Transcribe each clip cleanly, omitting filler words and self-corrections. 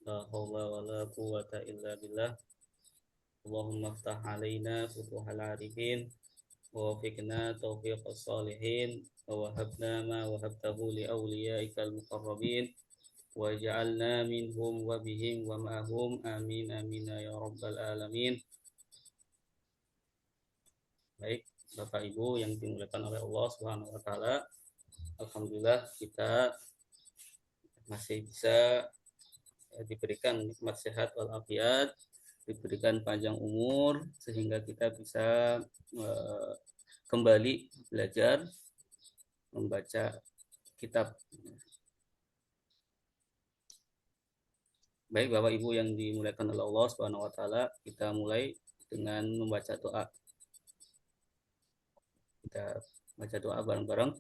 La haula wa la quwwata illa billah. Allahumma aftah alaina futuhal arifin wa wafiqna taufiqas salihin wa wahabna ma wahabtahu li awliyaikal muqarrabin waj'alna minhum wa bihim wa ma'hum amin amin ya rabbal alamin. Baik, Bapak Ibu yang dimuliakan oleh Allah Subhanahu wa taala, alhamdulillah kita masih bisa diberikan nikmat sehat walafiat, diberikan panjang umur sehingga kita bisa kembali belajar membaca kitab. Baik Bapak Ibu yang dimuliakan oleh Allah Subhanahu wa taala, kita mulai dengan membaca doa. Kita baca doa bareng-bareng.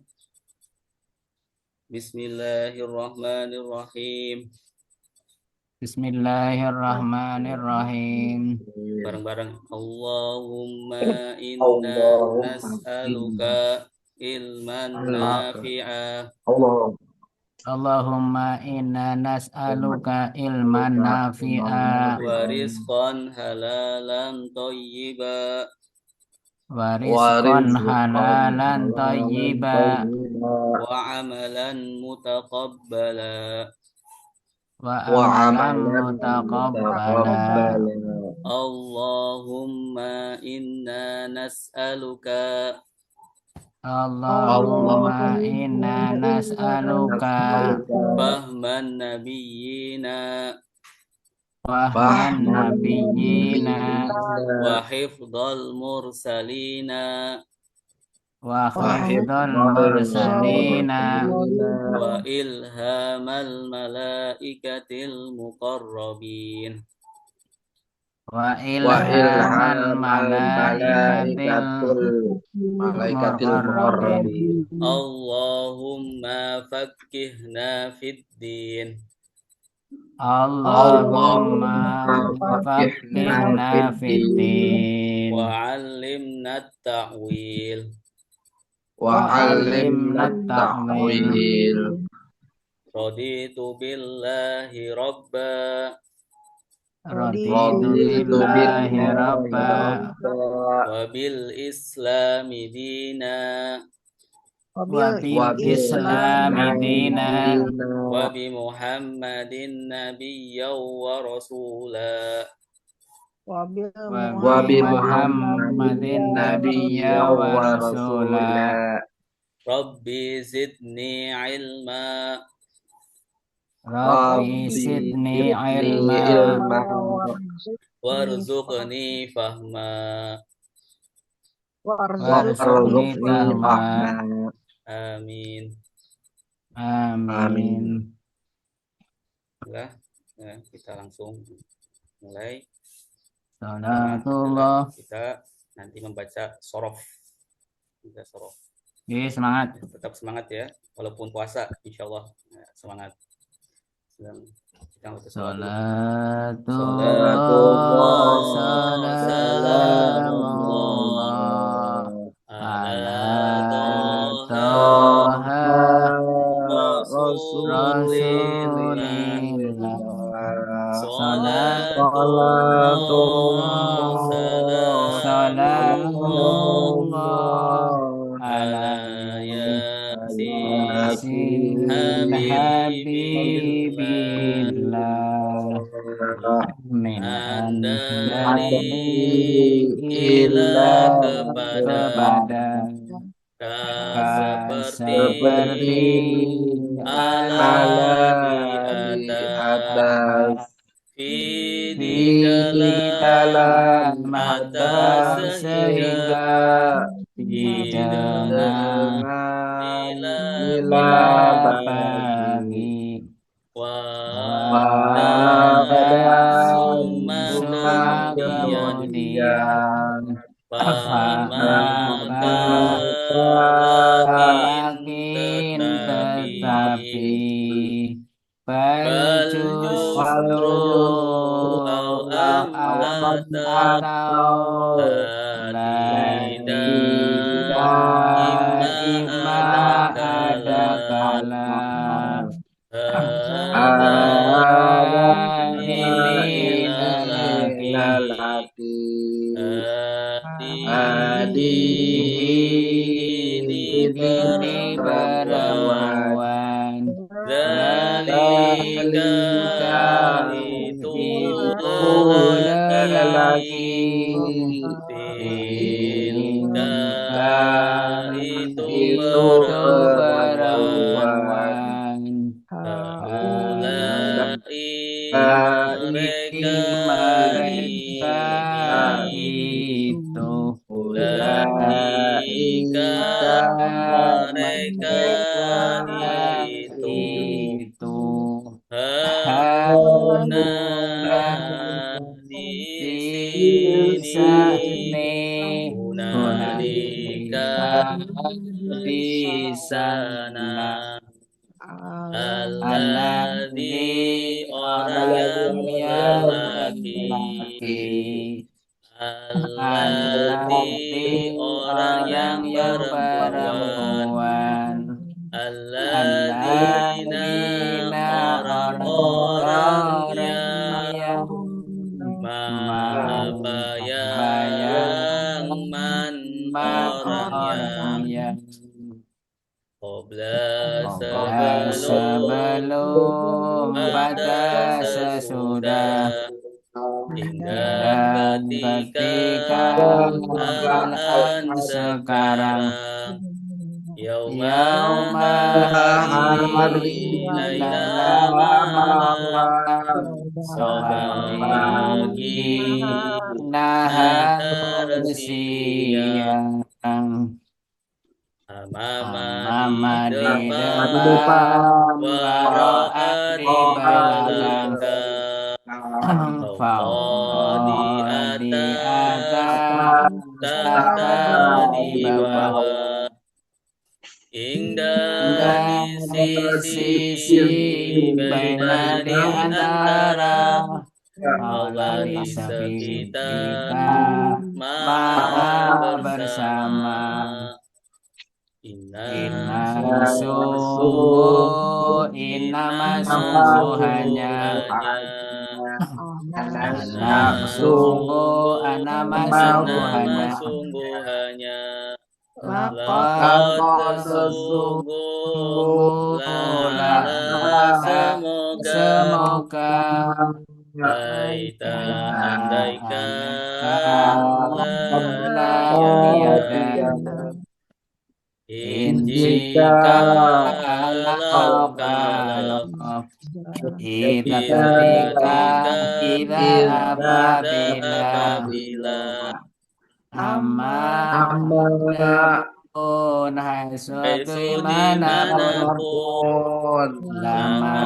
Bismillahirrahmanirrahim. Bismillahirrahmanirrahim. Bareng-bareng. Allahumma inna nas'aluka ilman nafi'ah. Allahumma inna nas'aluka ilman nafi'a wa rizqan halalan thayyiba wa rizqan halalan thayyiba wa amalan mutaqabbala. wa amalan mutaqabbala. Allahumma inna nas'aluka Allahumma inna nas'aluka fahman nabiyyina fahman nabiyyina wa hifdzal mursalina wa hifdzal mursalina wa ilhamal malaikatil muqarrabin wa ilhamal malaikatil muqarrabin. Allahumma faqqihna fid din. Allahumma faqqihna fid din wa 'allimna at-ta'wil. Raditu billahi rabba wa bil islami dina wa bi Muhammadin nabiyyan wa rasula wa bi Muhammadin nabiyyan wa rasula. Rabbi zidni ilma warzuqni fahma. Amin. Nah, kita langsung mulai. Salatullah. Kita nanti membaca sorof. Semangat. Tetap semangat ya, walaupun puasa, insyaallah semangat. Salatullah salamullah ala Taha Rasulillah. Salamullah ala Yasin Habibillah min andari ila kepada seperti ala di atas di dalam atas sehingga didengar bila pagi summa kemudian makin tetapi bal justru atau imma ada kala ini perempuan. Zalika itu lelaki. Tilka itu perempuan. Haulai mereka itu. Ulaika mereka itu. Hauna di sini. Hunalika di sana. Alladzi orang yang lelaki. Alladzi orang yang perempuan. Alladzina orang-orang yang apa yang man orang yang Qobla sebelum pada sesudah hingga ketika al-an sekarang yauma hari laila malam pagi nahar siang Amama di depan Waro'at di belakang Fauqa di atas Tahta di bawah Hingga di sisi Baina di antara Allah di sekitar Maha bersama Inna sungguhnya Laqad sungguh semoga Baita andaikan jika kalau apabila amanapun suatu dimanapun lama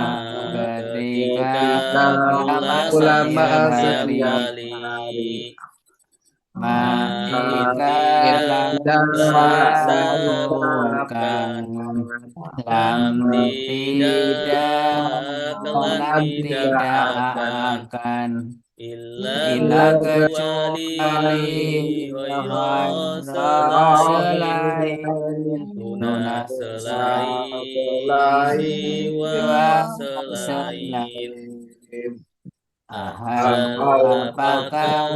ketika ulama setiap kali Ma'idha lakukan Lam tidak akan Illa kecuali selain Tuna selain Jiwa selain Apakah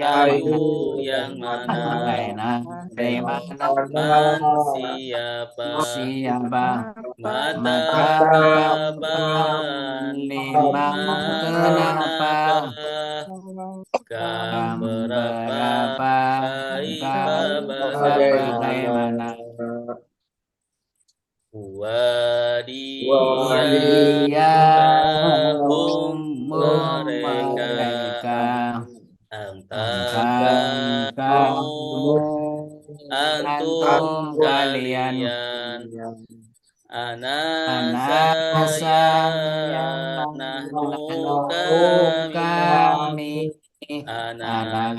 ayu yang mana dari mana siapa mata kapan lima kenapa kam berapa bagaimana Wadiyahum mereka antum kalian saya nahnu kami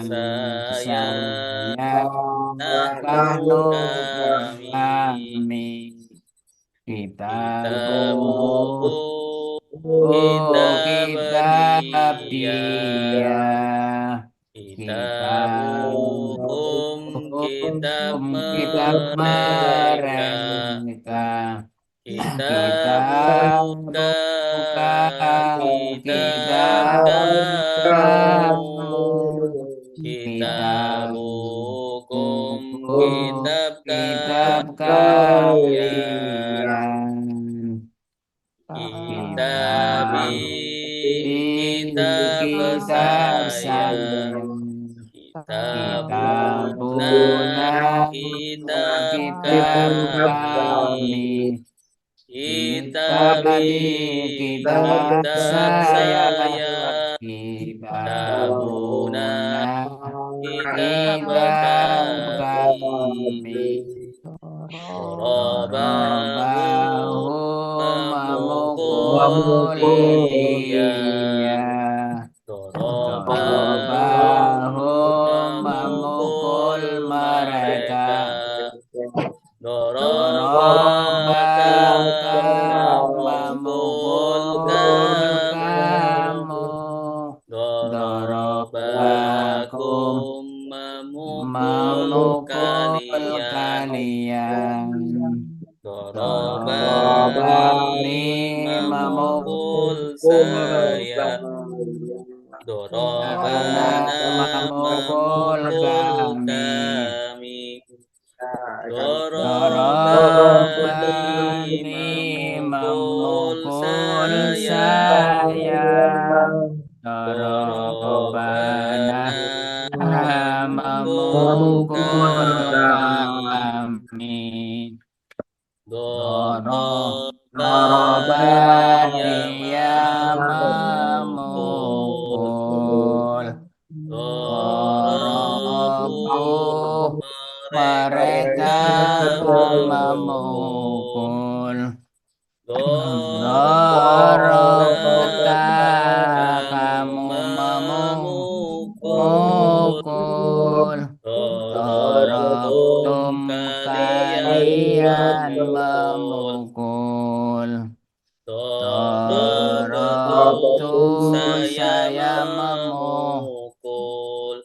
saya nahnu kami kitab dia kitab mereka kitabukum kalian kitab kitab kitab saya saya kitabuna kitabuna kitab kitab kami kami kitab kitab kitab saya saya kitabuna kitabuna kitab kitab kami kami Dorobahu Dorobahu memukul dia dia Dorobahu Dorobahu memukul memukul mereka mereka Dorobaka Dorobaka memukul memukul kamu kamu Dorobakum Dorobakum memukul memukul kalian kalian Dorobani Dorobani memukul memukul saya Karena Dorobana memukul memukul kami kami Dorobani Dorobani memukul memukul saya saya Dorobana Dorobana memukul memukul kami kami Dorobaya dia memukul memukul Dorobu Dorobu mereka mereka memukul memukul Dorobaka Dorobaka kamu kamu memukul memukul Dorobtum Dorobtum kalian kalian memukul memukul Dorobtu Dorobtu saya saya memukul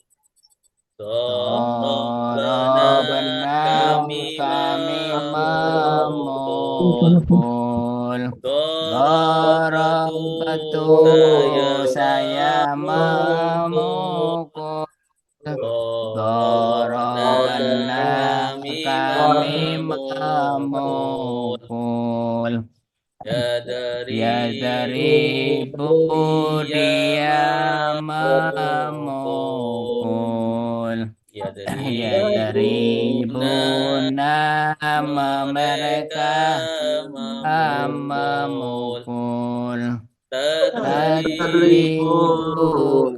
Dorobana Dorobana kami kami memukul memukul Dorobatu Dorobatu saya saya memukul memukul Dorobana Dorobana kami kami memukul memukul Ya Ya dari dari dia dia memukul memukul Ya Ya dari nama mereka memukul Tadribu Tadribu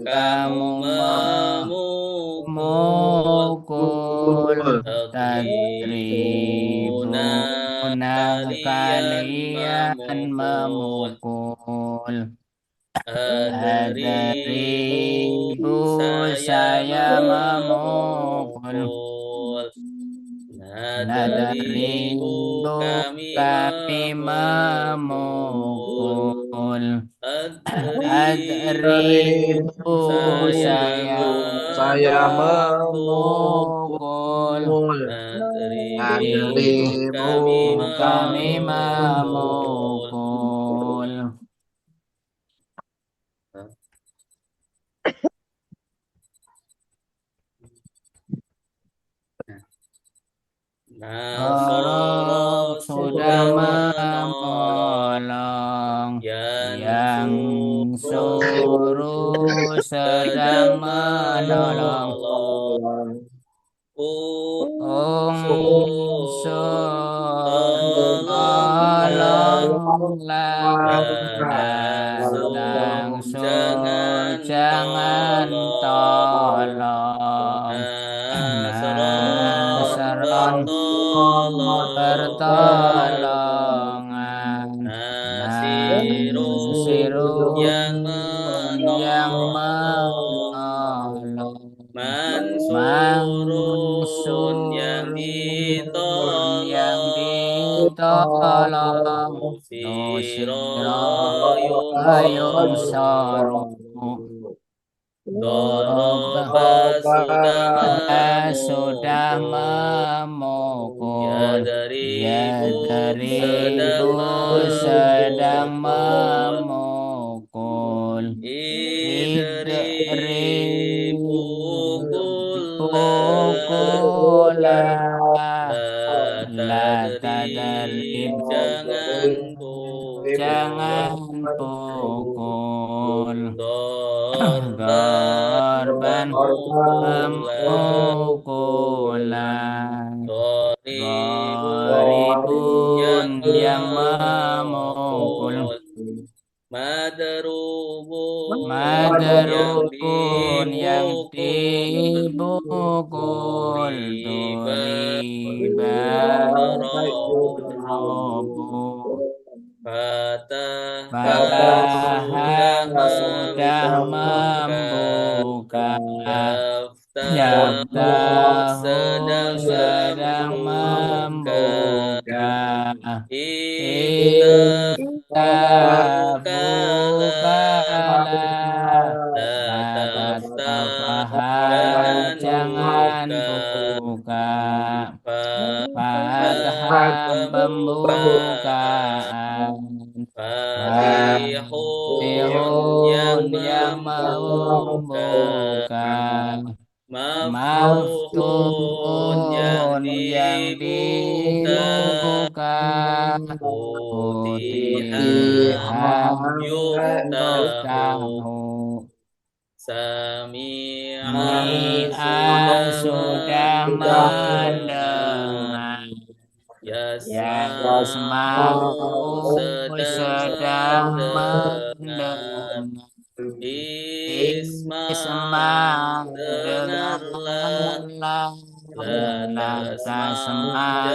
kamu kamu memukul memukul Tadribuna Tadribu kalian kalian memukul memukul Adribu Adribu saya saya memukul memukul Nadribu Nadribu kami kami memukul memukul Adribu Adribu saya saya memukul memukul Nadribu Adribu kami kami memukul memukul Nasoro sudah sudah menolong menolong yang yang suruh suruh sedang sedang menolong menolong unsur tolonglah tolonglah Rasul langsung jangan jangan tolong tolong Nasron Nasron pertolongan pertolongan Nasirun yang Nasirun yang menolong menolong Mansurun yang Mansurun yang ditolong ditolong Nusiro Nusirayun yunsoru soru Doroba sudah sudah memukul Ya memukul dari Ya ibu dari sedang ibu sedang memukul memukul Idri Idri pukulah pukulah La pukul Dorban Dorban pemukulan pemukulan Gharibun Gharibun yang memukul memukul Madrubun yang Madrubun yang dipukul dipukul Duriban Duriban Fataha sudah Fataha sudah membuka membuka Yaftahu sedang Yaftahu sedang membuka membuka Ikta Kita bukalah bukalah La La taftah taftah jangan jangan buka buka Fathah Fathah pembukaan pembukaan Fatihun yang Fatihun yang membuka membuka Maftuhun yang Maftuhun yang dibuka dibuka Futihat Putihan yuftahu yuftahu Sami'a Mi'ah sudah mendengar mendengar Yasma'u Yasma'u sedang sedang mendengar mendengar Isma' Isma' dengarlah dengarlah La La tasma' tasma'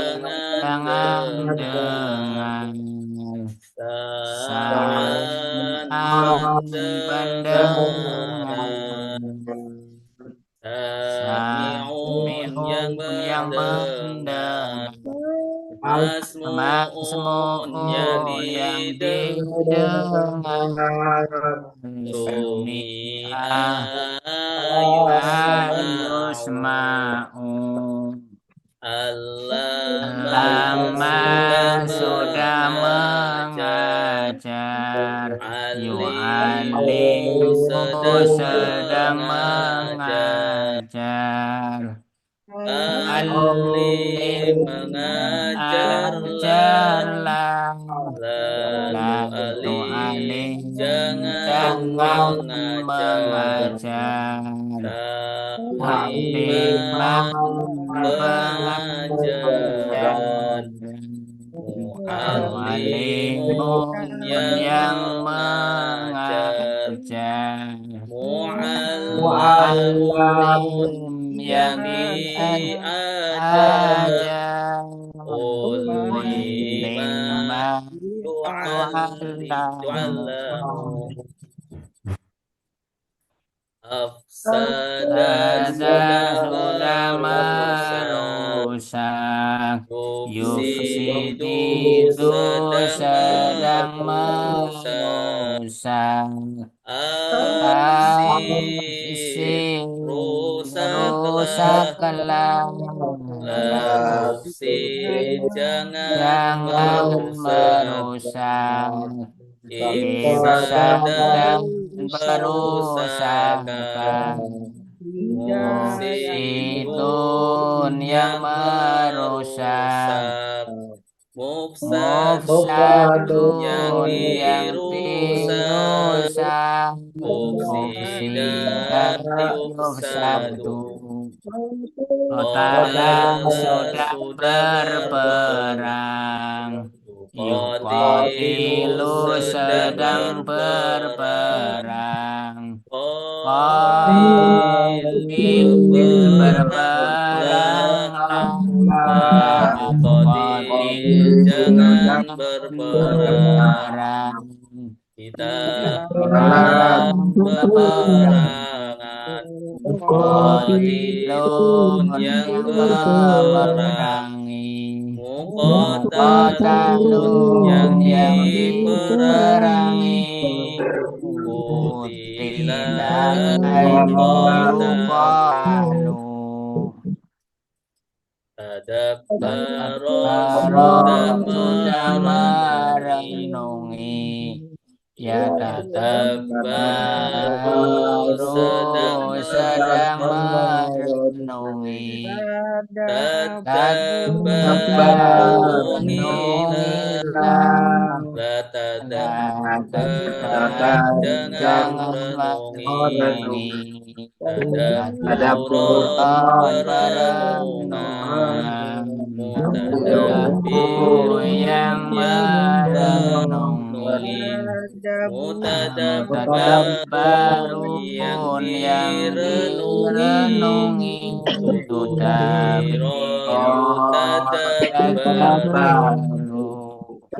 jangan jangan dengar dengar Sam'an Sam'an pendengaran pendengar Sami'un yang Sami'un yang mendengar mendengar Masmu'un yang Masmu'un yang didengar didengar Sumi'ah Sumi'a yusma'u yusma'u Allama Lama sudah sudah mengajar mengajar Alimu Yu'alimu sedang sedang mengajar mengajar Alim Alim mengajarlah ajarlah La La tu'alim tu'alim jangan jangan mengajar mengajar Takliman Takliman pengajaran Mu'allimun Mu'alimun yang yang mengajar mengajar Mu'allamun Mu'allim yang yang diajar diajar Qul liman Liman tu'allamu tu'allamu Afsada Sada sudah sudah merusak merusak Yufsidu Yufsidu sedang sedang merusak merusak Afsid Afsir rusaklah rusaklah La tufsid jangan Jangan merusak merusak Ifsad Ifsadan dan perusakan perusakan Mufsidun Mufsidun yang yang merusak merusak Mufsadun yang Mufsadun yang dirusak dirusak Mufsidan Mufsidan yufsadu yufsadu Kotala Qatala sudah sudah berperang berperang Qatilu Yuqatilu sedang sedang berperang berperang Qatil Qatil berperanglah berperanglah La La tuqatil tuqatil jangan jangan berperang berperang Kita Larang larang peperangan peperangan Qatilun Qatilun yang yang berperang memerangi Muqatalun yang Muqatalun yang diperangi diperangi Qutila Qutila yuqatalu yuqalu Tadabbara sudah Tadabbara sudah merenungi merenungi Ya Yatadabbaru sedang tadabbaru sedang merenungi merenungi Tadabbar Tadabbar renungilah renungilah La tadab La maka jangan jangan renungi merenungi tadabburan tadabburan perenungan perenungan tadabbur mutadabbirun yang yang merenungi merenungi mutadabbarun yang mutadabbarun yang direnungi direnungi tutubiro tudabiro yutadabbaru tadabbaru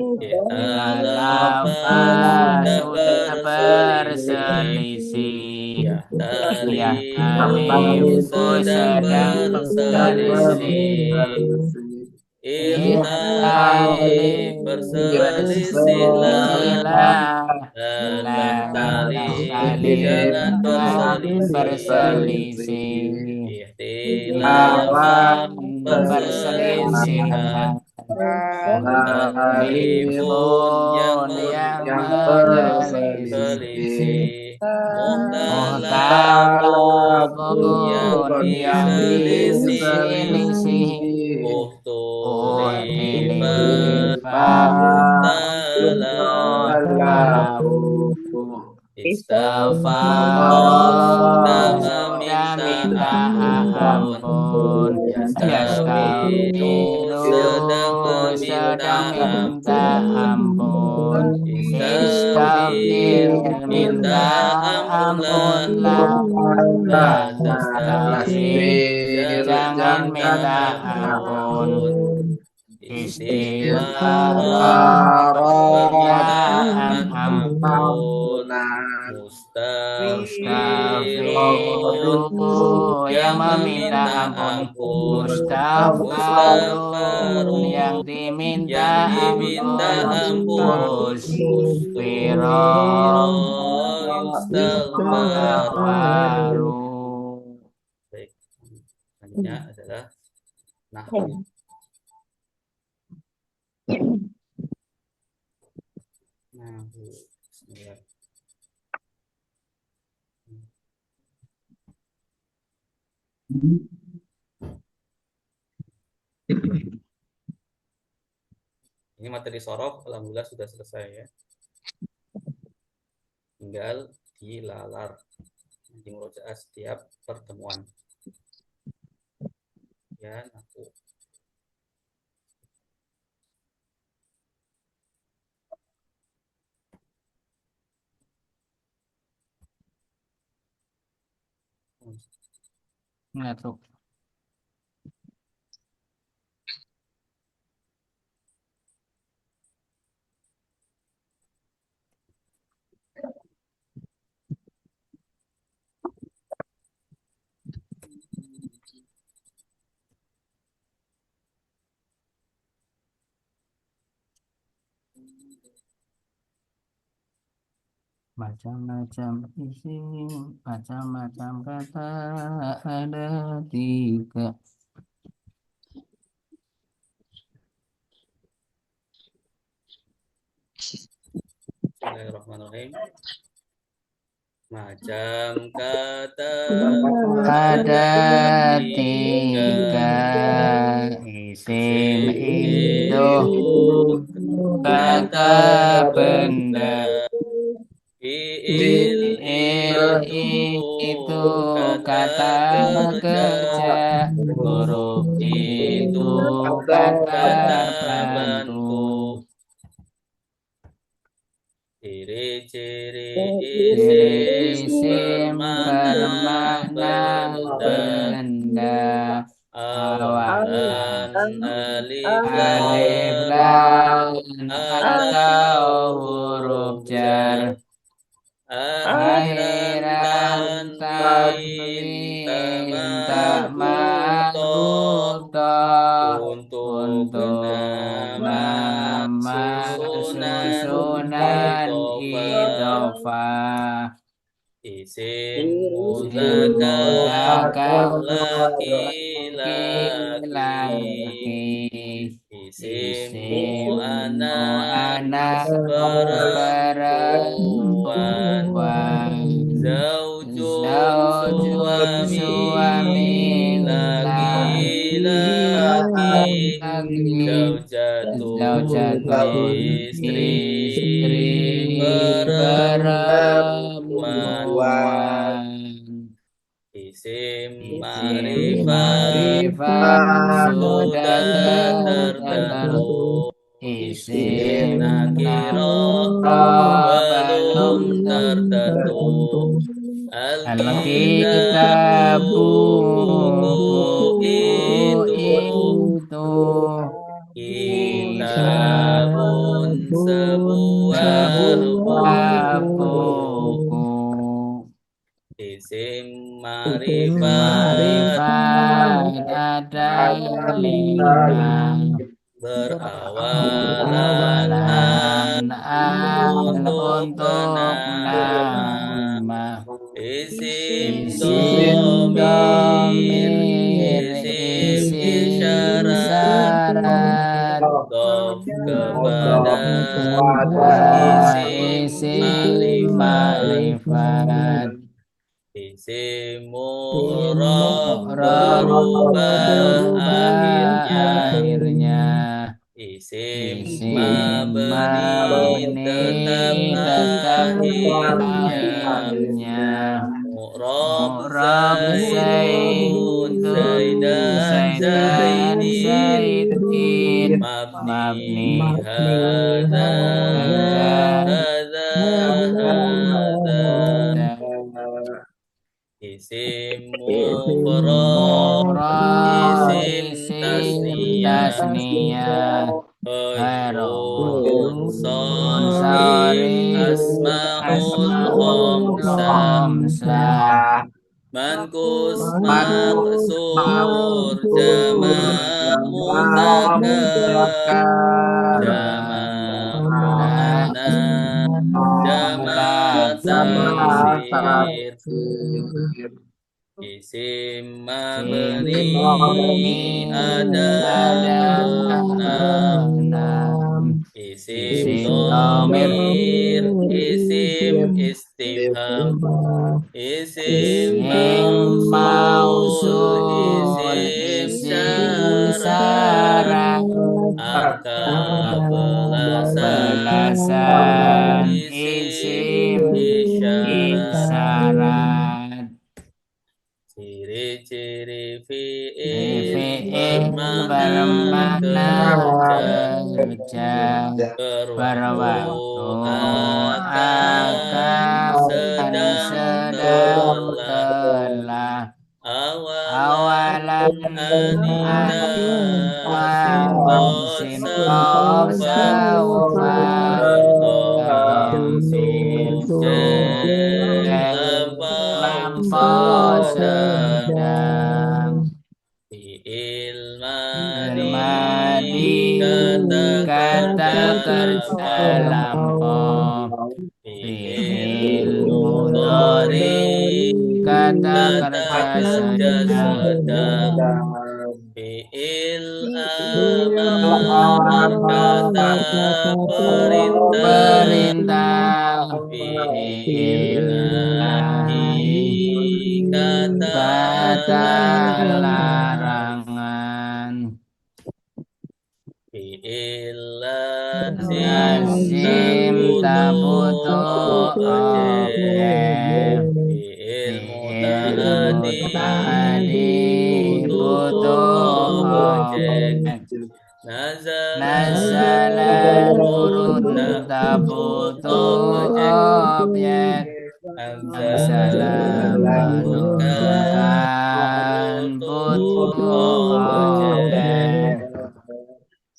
Ikhtalafan Ikhtilafan tak sudah berselisih berselisih Ya Ya talifu talifu sedang sedang berselisih berselisih Ikhtalif Ikhtalif berselisihlah berselisihlah La La tahtalif talif jangan jangan berselisih berselisih Ikhtilafan Ikhtilafan perselisihan perselisihan Mukhtalifun yang Talifun yang berselisih berselisih Mukhtalafun yang Muhtalafun yang diselisih diselisih Uhtulifan Muhtalafu mukhtalafu Istaghfaro sudah Istighfaro sudah meminta minta ampun ampun Yastaghfiru sedang Yastaghfiru meminta sedang minta ampun ampun Istaghfir Istaghfir minta minta ampunlah ampunlah La La tastaghfir tastaghfir jangan jangan minta minta ampun ampun Istighfaro permintaan permintaan ampun ampun Mustaghfirun Mustaghfiru yang yang meminta meminta ampun ampun Mustaghfarun yang Mustaghfarun yang diminta diminta ampun ampun Mustaghfiro Ustufiro yustaghfaru. Mustaghfaru Baik, selanjutnya adalah nahwu. Nahwu. Bismillah. Ini materi sorof, alhamdulillah sudah selesai ya. Tinggal dilalar di murojaah setiap pertemuan. Ya, nahwu. Ngatuk. Macam-macam isim, macam-macam kata ada tiga. Bismillahirrahmanirrahim. Macam kata Ada tiga tiga isim itu kata benda. Fi'il Itu kata kata kerja, kerja, huruf itu kata kata bantu. bantu. Ciri-ciri Isim bermakna benda. awalan alif Alif lam lam atau atau huruf huruf jar. jar akhiran Akhiran tanwin tanwin tak marbuto marbuto untuk nama susunan idhofah. Isim Isim mudzakkar laki-laki. laki. Isim Isim mu'annas mu'annas perempuan. perempuan. Zaujun Zaujun suami suami laki-laki. laki. Zaujatun Zaujatun istri istri perempuan. Isim Isim ma'rifat ma'rifat sudah sudah tertentu. Isim isim nakirah nakirah belum belum tertentu. Alkitabu Alkitabu buku buku itu itu kitabun sebuah sebuah buku. buku. Isim Isim ma'rifat ma'rifat ada 5. berawalan Awalan al untuk untuk nama. nama. Isim Isim domir, domir, isim isim isyarat, isyarat, dof kepada isim isim ma'rifat. ma'rifat. Isim Isim mu'rab mu'rab berubah berubah akhirnya. akhirnya. Isim Isim mabni tetap mabni tetap akhirnya. akhirnya. Mu'rab Mu'rab Zaidun Zaidun Zaidan Zaidan Zaidin Zaidin mabni mabni hadza hadza hadza hadza. Isim isim mufrad mufrad isim isim tasniyah tasniyah khairun khairun sarif sarif asmaul asmaul khamsah khamsah mankus maksur maksur jama' jama' mudzakkar jama' muzakkar muannas jama' taksir taksir. Isim mabni Simabni ada ada 6. 6. Isim Isim domir domir isim istifham isim isim mausul mausul isim isim syarat syarat angka belasan belasan isim isim isyarat. isyarat. Ciri-ciri fi'il Fi'il bermakna bermakna kerja kerja berwaktu berwaktu akan akan sedang sedang telah telah awalan awalan anita sinqad sin qaf saufa saufa tertentu tertentu lampau sedang sedang. fi'il madi Madi kata kata kerja kerja lampau lampau. fi'il Fi'il mudhari mudhari kata kata kerja kerja sedang. sedang fi'il Fi'il amar kata perintah perintah. fi'il Fi'il nahi nahi kata kata larangan larangan. fi'il lazim tak Lazim tak butuh butuh objek objek. fi'il Fi'il muta'adi muta'adi butuh butuh objek objek. nazala Nazala turun turun tak tak butuh butuh objek objek. anzala Anzala menurunkan menurunkan butuh butuh objek objek.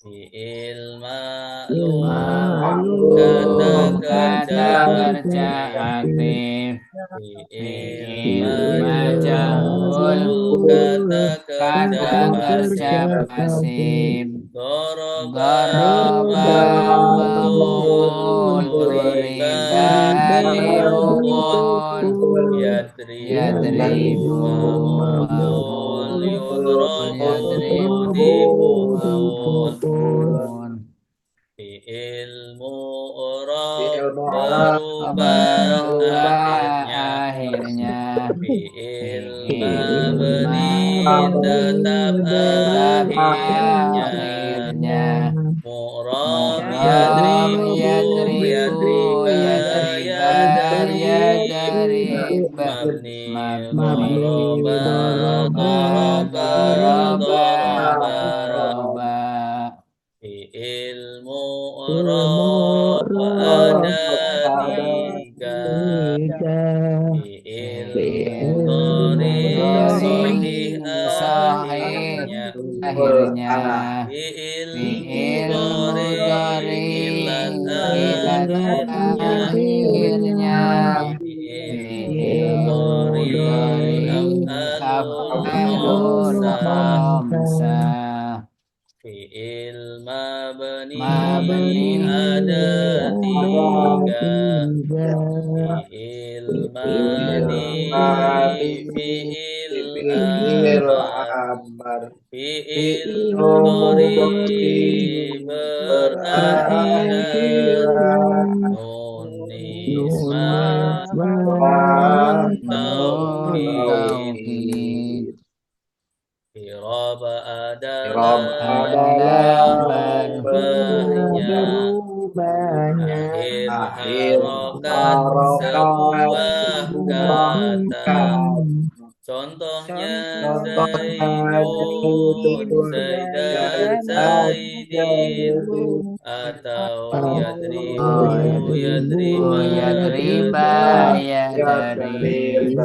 fi'il ma'lum kata Ma'lum kerja kata kerja aktif aktif. fi'il Fi'il majhul majhul kata kerja kata kerja pasif pasif. doroba Doroba maf'ul maf'ul duriba duriba dirubun dirubun yadribu yadribu maf'ul maf'ul yudrabu yadribu dipukul maf'ul. fi'il mu'rab berubah Berubah akhirnya akhirnya. fi'il Fi'il mabni tetap mabni tetap akhirnya akhirnya. mu'rab Mu'rab yadribu yadribu yadriba yadriba yadrib mabni mabni doroba doroba doroba doroba fi'il mu'rab ada tiga fi'il mudhari sahih sahih akhirnya akhirnya fi'il fi'il mudhari mudhari ilat ilat akhirnya akhirnya fi'il fi'il mudhari mudhari af'alul af'alul khamsah khamsah fi'il mabni mabni ada tiga fi'il madi fi'il amar fi'il mudhari berakhiran nun nisbah nun nun taukid taukid i'rab adalah adalah berubahnya akhir harokat sebuah kata contohnya zaidun zaidan zaidin atau yadribu yadriba yadriban yadrib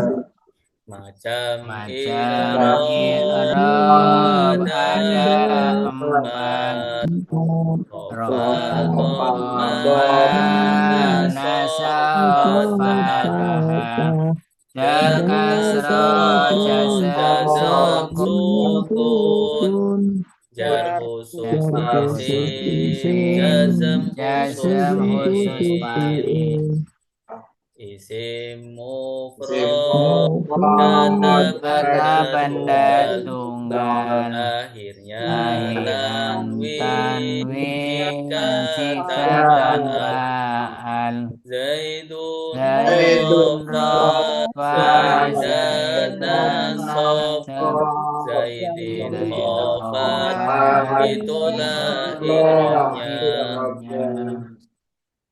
macam macam i'rab i'rab ada ada empat empat Rofa rofa dhamma nasab nasab fathah jar kasroh jazam sukun sukun jar khusus isim isim jazam khusus jazam khusus fi'il fa'il isim mufrad kata kata benda benda tunggal tunggal akhirnya akhiran tanwin jika tanwin jika tafa'al tafa'al Zaidun zaidun rofa rofa Zaidan zaidan nasab nasab Zaidin zaid khofat khofat itulah itulah i'rabnya i'rabnya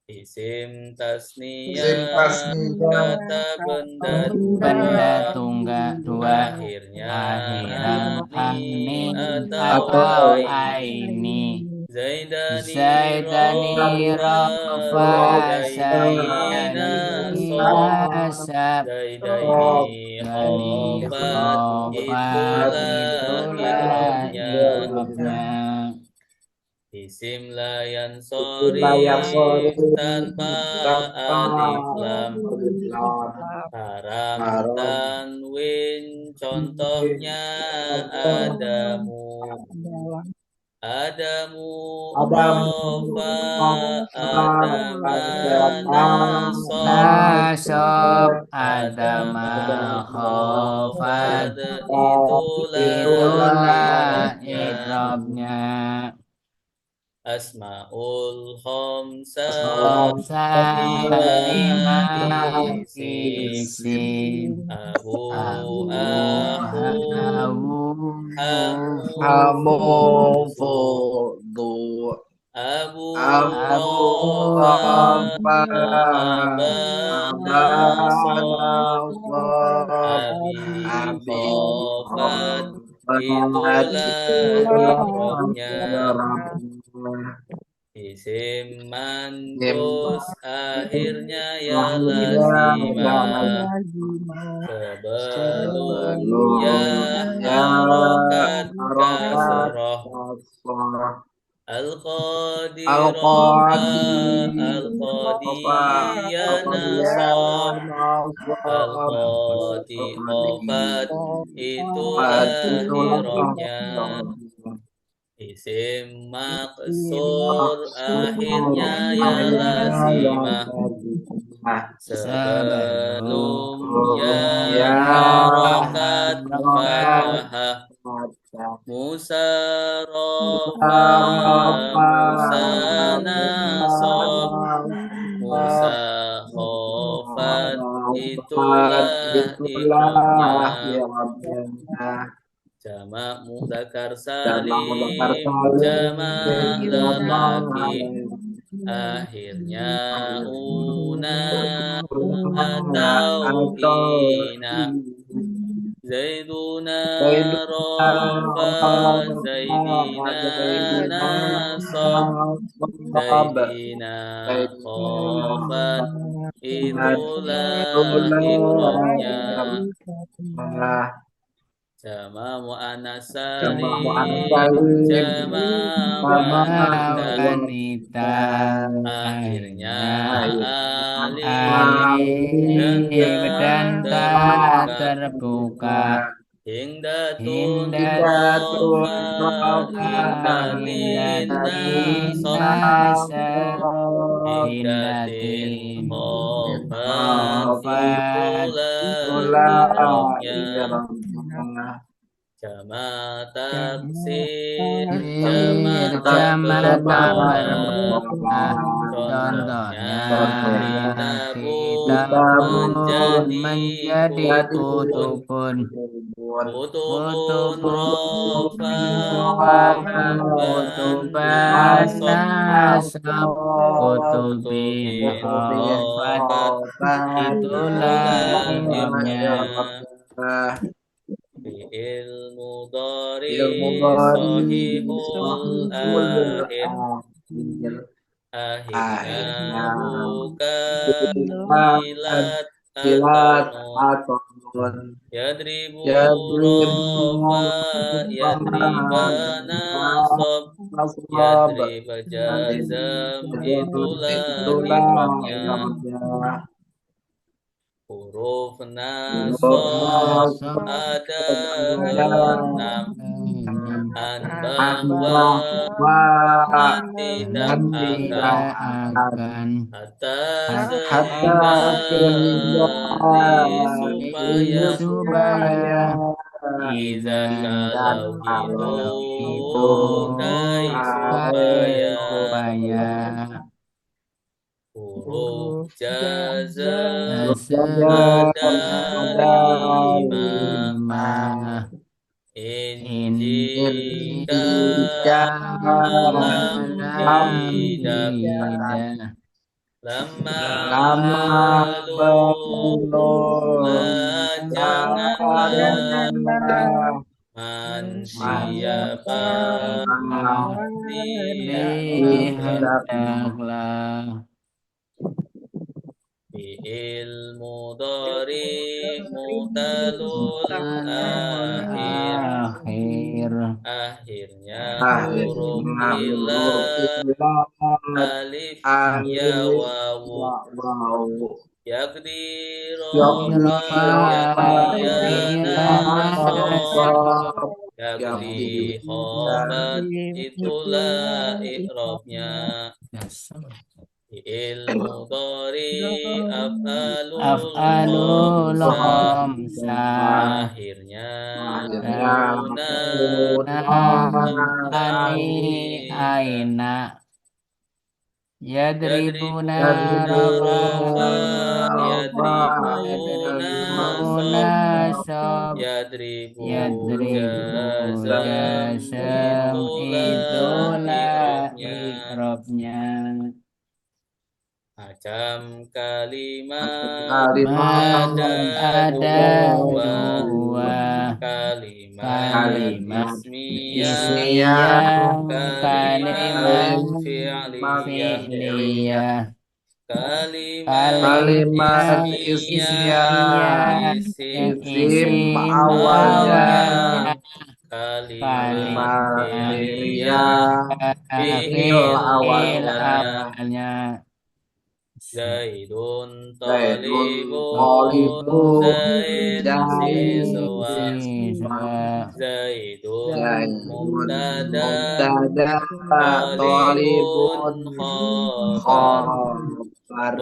isim tasniyah kata benda benda dua tunggal dua akhirnya akhiran ani ani atau atau aini aini Zaidani zaidani rofa rofa Zaidaini zaidani nasab nasab Zaidaini yani khofat khofat itulah itulah i'rabnya i'rabnya isim layan sorif tanpa alif lam haram tanwin contohnya adamu adamu rofa adama nasab nasab adama adama khofat khofad itulah itulah i'rabnya i'rabnya asmaul khamsah khamsah lima lima isim isim abu abu aku awu hamufu abu abu rofa rofa abanasab abi khofat itulah i'rabnya isim manqus akhirnya ya lazimah sebelum ya harokat kasroh al-qadirofa al-qadiyya nasab al-qadi khofat itulah i'rabnya isim maksur akhirnya ya lazimah sebelum ya sebelum harokat harokat fathah Musa rofa Musa nasab Musa khofat itulah i'rabnya jamak mudzakkar salim jamak lelaki akhirnya una atau ina. Zaiduna rafa zaidina nasab zaidina khofat itulah ikrobnya. Jama mu'annas salim jama wanita akhirnya alif dan tak terbuka. Hindatun rofa hindatin nasab hindatin khofat itulah ikrobnya. Jama taksir jama tabarokah. Contohnya kitabun menjadi kutubun. Kutubun rofa kutuban nasab kutubin khofat itulah ikrobnya. Fi'il mudhari sahihul akhir akhirnya bukan ilat atau nun. Yadribu rofa yadriba nasab yadriba jazam itulah ikrobnya. Huruf nasab ada 6 bahwa tidak akan atas supaya iza kalau itu kai supaya huruf jazam ada 5 injika alam tidak lama belum janganlah man siapa hendaklah. Fi'il mudhari mutalul akhir akhirnya huruf ilah alif ya wawu yakdi rofa yakdi khofat itulah ikrobnya. Fi'il mudhari af'alul khamsa akhirnya ani aina yadribuna rafa yadribuna sab yadribu jazam itulah ikrobnya. Macam kalimat ada dua kalimat ismiyah kalimat fi'liyah kalimat ismiyah isim awalnya kalimat fi'liyah fi'il awalnya. Zaidun talibun Zaid siswa Zaidun mubtada talibun khabar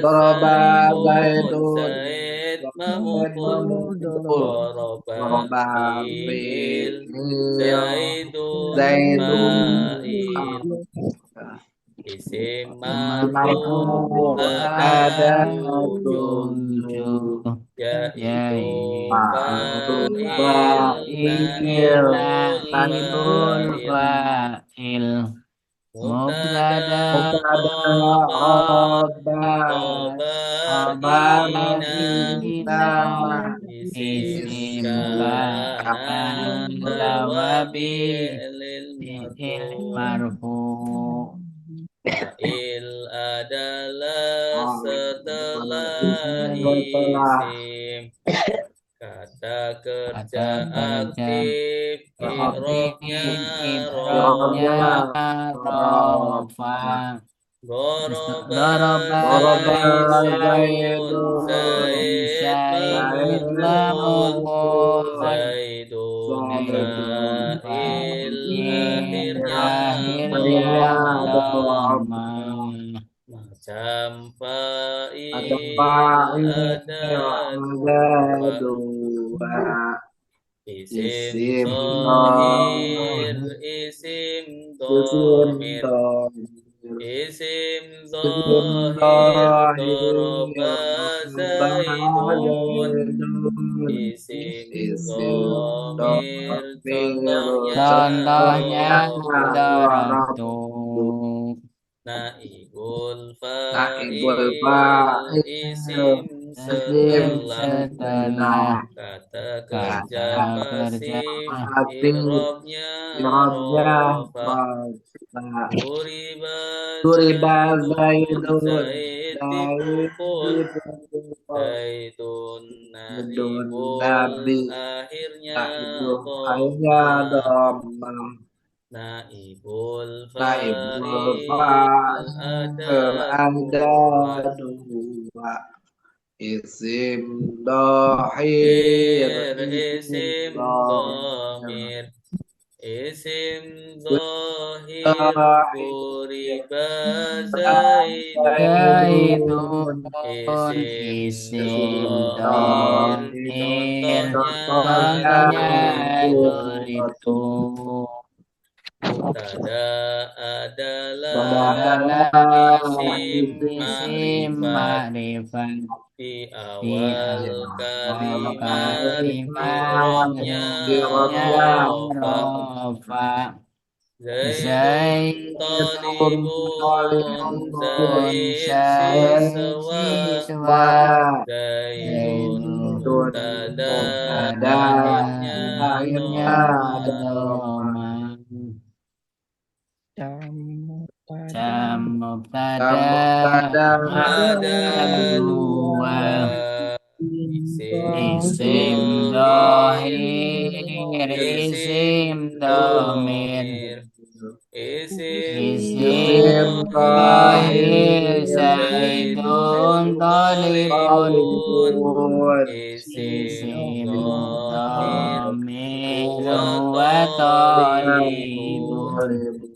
Doroba Zaidun Zaid memukul Doroba fi'il Zaidun fa'il isim maf'ul ada 7 yaitu fa'il naibul fa'il Mubtada Khabar khobarina inna isim isim kana kana wa wa fi'lil fi'il marfu marfu fa'il adalah setelah setelah isim kata kerja kata kerja aktif i'rabnya aktif ibrobnya rofa rofa Doroba doroba Zaidun zaidun Zaid zaidun mamukul mamukul Zaidun zaidun fa'il fa'il akhirnya akhirnya dhamma dhamma macam ada fa'il fa'il ada ada dua dua isim isim zohir dhamir isim isim domir dhamir isim isim zohir dhahir doroba Zaidun zaidun isim isim domir dhamir contohnya contohnya dorobtu darabtu naibul naibul fa'il fa'il isim isim setelah setelah kata kerja kata kerja pasif hati i'rabnya irobnya rofa rofa duriba Duriba zaidun Zaidun zaid Zaid dipukul dipukul zaidun Zaidun naibul Nabi akhirnya Naibul akhirnya dhamma dhamma naibul Naibul fa'il ada fa'il ada dua dua Isim dohir Isim isim dohir domir isim Dohir zohir kuriba zaidun Zaidun isim isim domir domir contohnya contohnya duritu duritu mubtada adalah adalah isim isim ma'rifat ma'rifat di di awal awal kalimat kalimat i'rabnya irobnya rofa rofa Zaidun Zaidun talibun talibun Zaid Zaid siswa siswa Zaidun Zaidun mubtada mubtada akhirnya akhirnya dhamma doma jam mubtada ada dua dua isim isim zohir dohir isim isim domir domir isim isim zohir dohir zaidun zaidun talibun talibun isim isim domir domir huwa huwa talibun talibun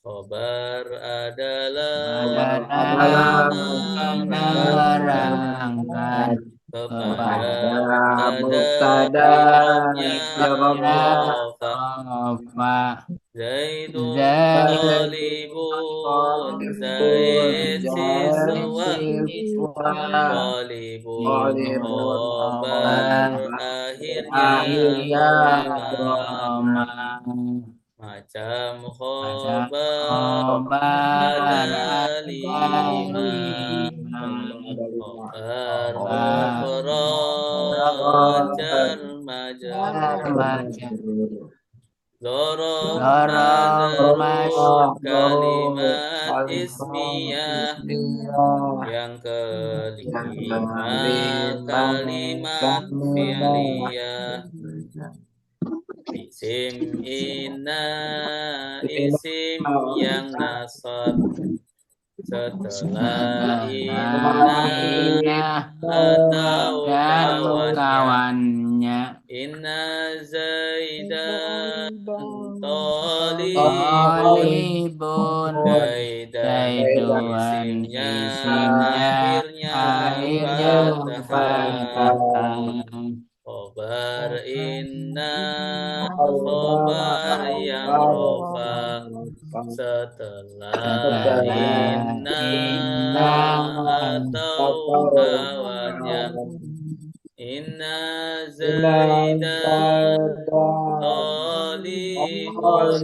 khobar adalah adalah menerangkan menerangkan kepada kepada mubtada mubtada i'rabnya irobnya rofa rofa Zaidun talibun Talibun Zaid Zaid siswa siswa talibun Talibun khobar khobar akhirnya akhirnya dhamma doma macam Baca khobar khobar ada ada lima lima khobar khobar mufrad jar mufrad majrur jar majrur Dorobna Dorong zaruf majrur kalimat kalimat ismiyah ismiyah yang yang kelima kelima kalimat kalimat fi'liyah isim inna ini isim yang nasab setelah setelah inna inna atau dan kawannya kawannya inna zaidan talibun Talibun Zaidan Zaiduan isimnya isimnya akhirnya akhirnya fathah fathah khobar inna khobar yang rofa setelah setelah inna inna atau kawannya inna Inna zaidan Zaidan talibun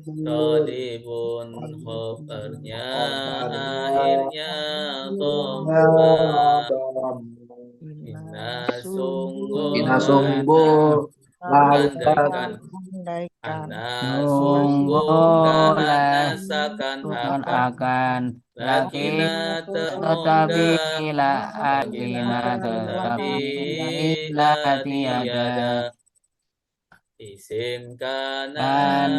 Tolibun khobarnya akhirnya dhamma. Inna sungguh Ina lana sungguh andaikan. Andaikan Ana sungguh sungguh rasakan bukan akan. akan laki Lakina tetapi temoga. la Lakina akina tetapi tetapi la la tiada. tiada Isim kana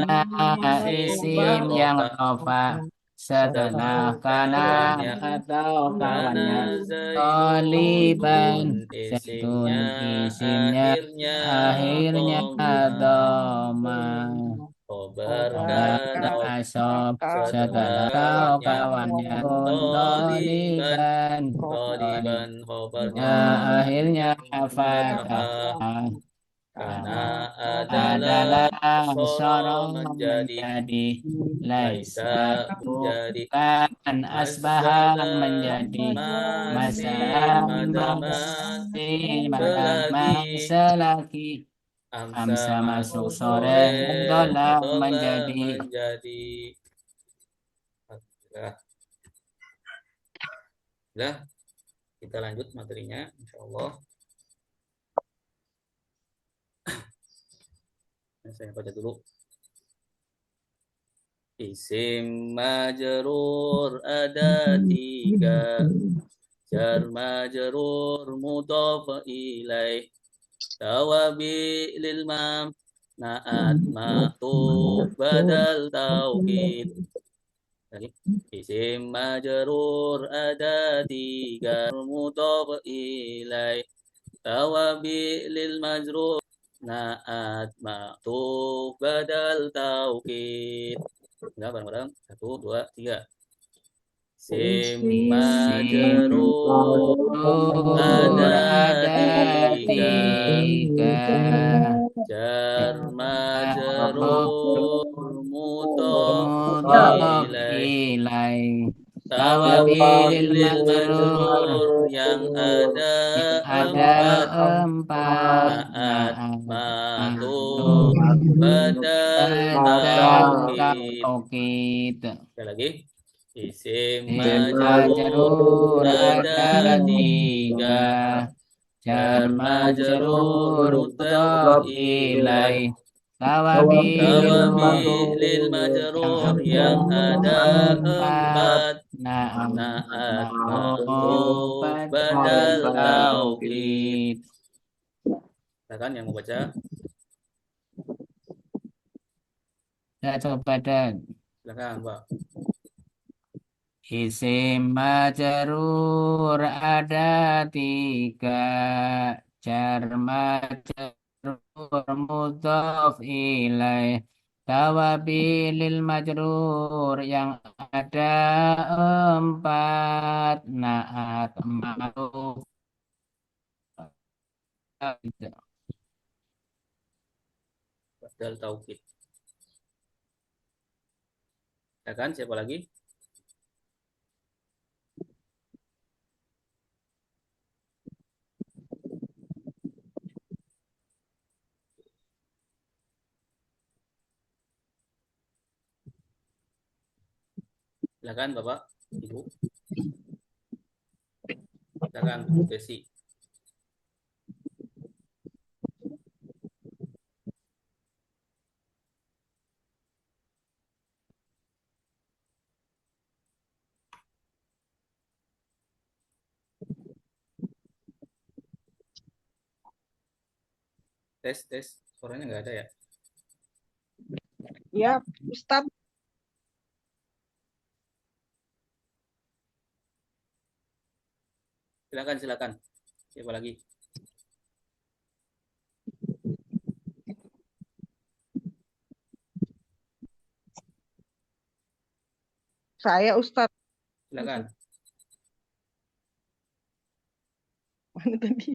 karena isim isim yang rofa. rofa setengah kana Kawannya atau kana kawannya zaidun Toliban zaitun isimnya isimnya akhirnya akhirnya dhamma. doma Khobar Obat kana asob setelah setelah kau kawannya. kawannya pun Toliban Toliban Tolib Toliban khobarnya akhirnya Fataha. Fatah Karena adalah adalah soro sorong menjadi. menjadi Laisa laisa menjadi. bukan asbahan Masalah menjadi masih masalah madaman masih selagi selagi amsa amsa masuk masuk sore sore dolar dola menjadi menjadi. Alhamdulillah. Nah, kita lanjut materinya insyaallah. Saya baca dulu. Isim majrur ada 3. Jar majrur mudhaf ilaih. Tawabi lil mam naat ma'tuf badal taukid. Lagi. Isim majrur ada 3. Mudhaf ilaih. Tawabi lil majrur naat ma'tuf badal taukid. Enggak, bareng-bareng. 1, 2, 3. Sim majrur ada ada 3. tiga Jar majrur mudhaf mudhof ilaih. ilai tawabilil Tawabilil majrur majrur yang ada yang ada 4. empat Naat naat ma'tuf ma'tuf badal badal taukid. taukid Sekali lagi. Isim majrur majrur ada ada 3. tiga jar Jar majrur majrur mudhaf mudhof ilaih. ilai tawabilil Tawabilil majrur yang ada empat 4. naat Naat ma'tuf ma'tuf badal badal taukid. taukid. Silakan yang mau baca. Ya, coba dan Silakan, Pak. isim majrur ada tiga jar majrur mudhof ilaih tawabilil majrur yang ada empat naat ma'ruf Badal taukid. Silakan, siapa lagi? Silakan, Bapak, Ibu. Silakan, Bu Desi. Tes, tes. Suaranya nggak ada ya? ya Ustadz. Silakan, silakan. Siapa lagi? Saya Ustadz. Silakan. Mana tadi?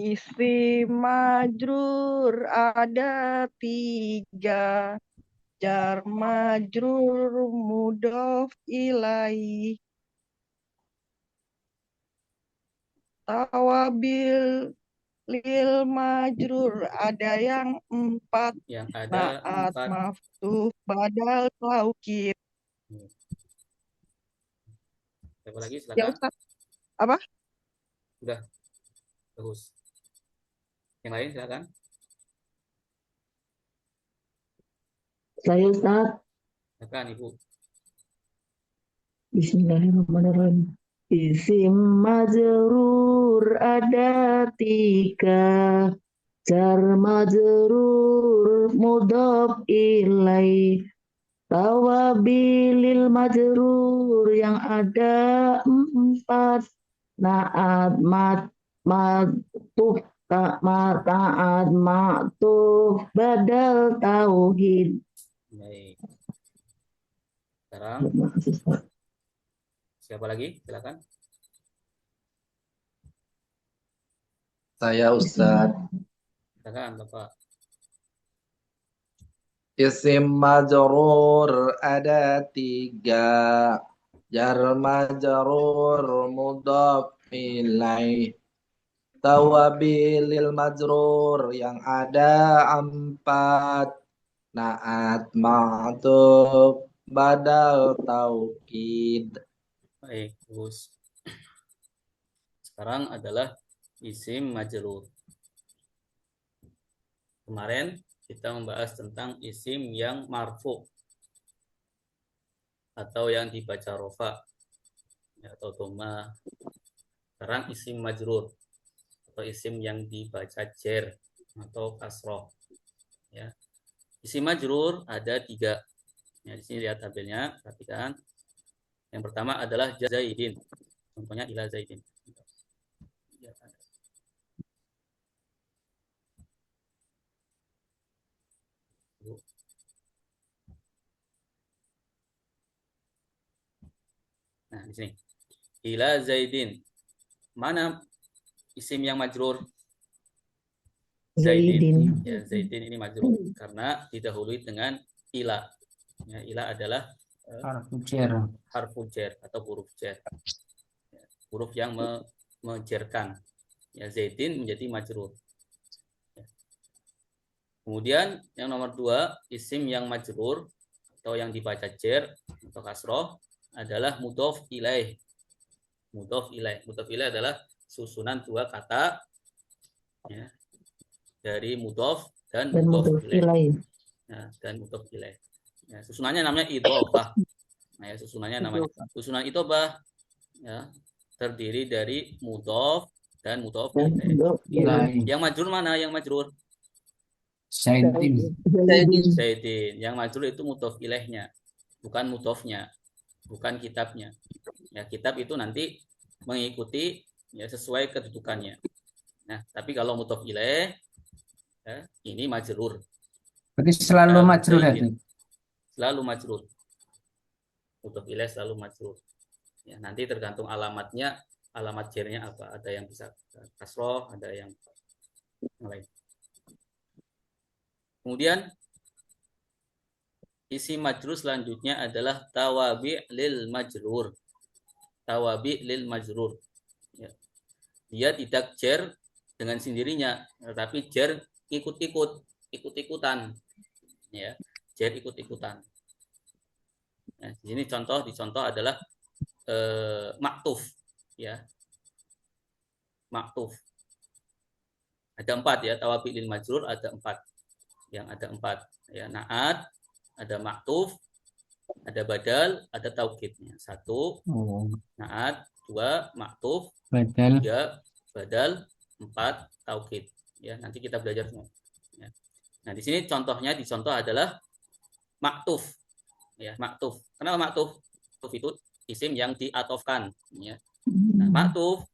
Isim majrur ada tiga. Jar majrur mudhof ilaih. tawabil lil majrur ada yang 4, Yang ada naat 4. maftuh badal taukid. Siapa lagi? Ya Silakan. Ustaz, apa? Udah, bagus. Yang lain silakan. Saya Ustaz, Silakan Ibu. Bismillahirrahmanirrahim. Isim majrur ada 3, jar majrur mudhof ilaih, tawabilil majrur yang ada 4, naat maktuf taat maktuf badal tauhid. Baik. Sekarang siapa lagi? Silakan. Saya Ustaz. Silakan Bapak. Isim majrur ada 3. Jar majrur mudhaf ilaih. Tawabilil majrur yang ada 4. Naat ma'tuf badal taukid. Baik, bagus. Sekarang adalah isim majrur. Kemarin kita membahas tentang isim yang marfu atau yang dibaca rofa atau dhamma. Sekarang isim majrur atau isim yang dibaca jer atau kasroh. Ya. Isim majrur ada 3. Ya, di sini lihat tabelnya, perhatikan. Yang pertama adalah Zaidin. Contohnya ila Zaidin. Nah, di sini. Ila Zaidin. Mana isim yang majrur? Zaidin. Ya, Zaidin ini majrur karena didahului dengan ila. Ya, ila adalah harfu jar atau huruf jar. Ya, huruf yang menjerkan. Ya, Zaidin menjadi majrur. Ya. Kemudian yang nomor 2, isim yang majrur atau yang dibaca jar atau kasroh adalah mudhof ilaih. Mudhof ilaih. Mudhof ilaih adalah susunan 2 kata ya, dari mudhof dan mudhof ilaih. Nah, dan mudhof ilaih. Ya, susunannya namanya idhofah. Nah, ya, susunannya namanya susunan idhofah ya, terdiri dari mudhof dan mudhof ilaih. Yang majrur mana? Yang majrur Zaidin. Zaidin. Yang majrur itu mudhof ilaihnya, bukan mudhofnya, bukan kitabnya. Ya, kitab itu nanti mengikuti ya sesuai kedudukannya. Nah, tapi kalau mudhof ilaih ya, ini majrur. Berarti selalu majrur ya? Selalu majrur. Mudhof ilaih selalu majrur. Ya, nanti tergantung alamatnya, alamat jernya apa. Ada yang bisa kasroh, ada yang lain. Kemudian isi majrur selanjutnya adalah tawabi lil majrur. Tawabi lil majrur. Ya. Dia tidak jer dengan sendirinya, tetapi jer ikut-ikutan. Ya, jer ikut-ikutan. Nah, di sini contoh adalah maktuf. Ya, maktuf. Ada 4 ya, tawabi lil majrur ada 4. Yang ada 4 ya, naat, ada maktuf, ada badal, ada taukidnya. 1 naat, 2 maktuf, 3 badal, 4 taukid. Ya, nanti kita belajar semua. Ya. Nah, di sini contohnya dicontoh adalah maktuf. Ya, maktuf. Kenapa maktuf? Maktuf itu isim yang diatofkan. Ya. Nah, maktuf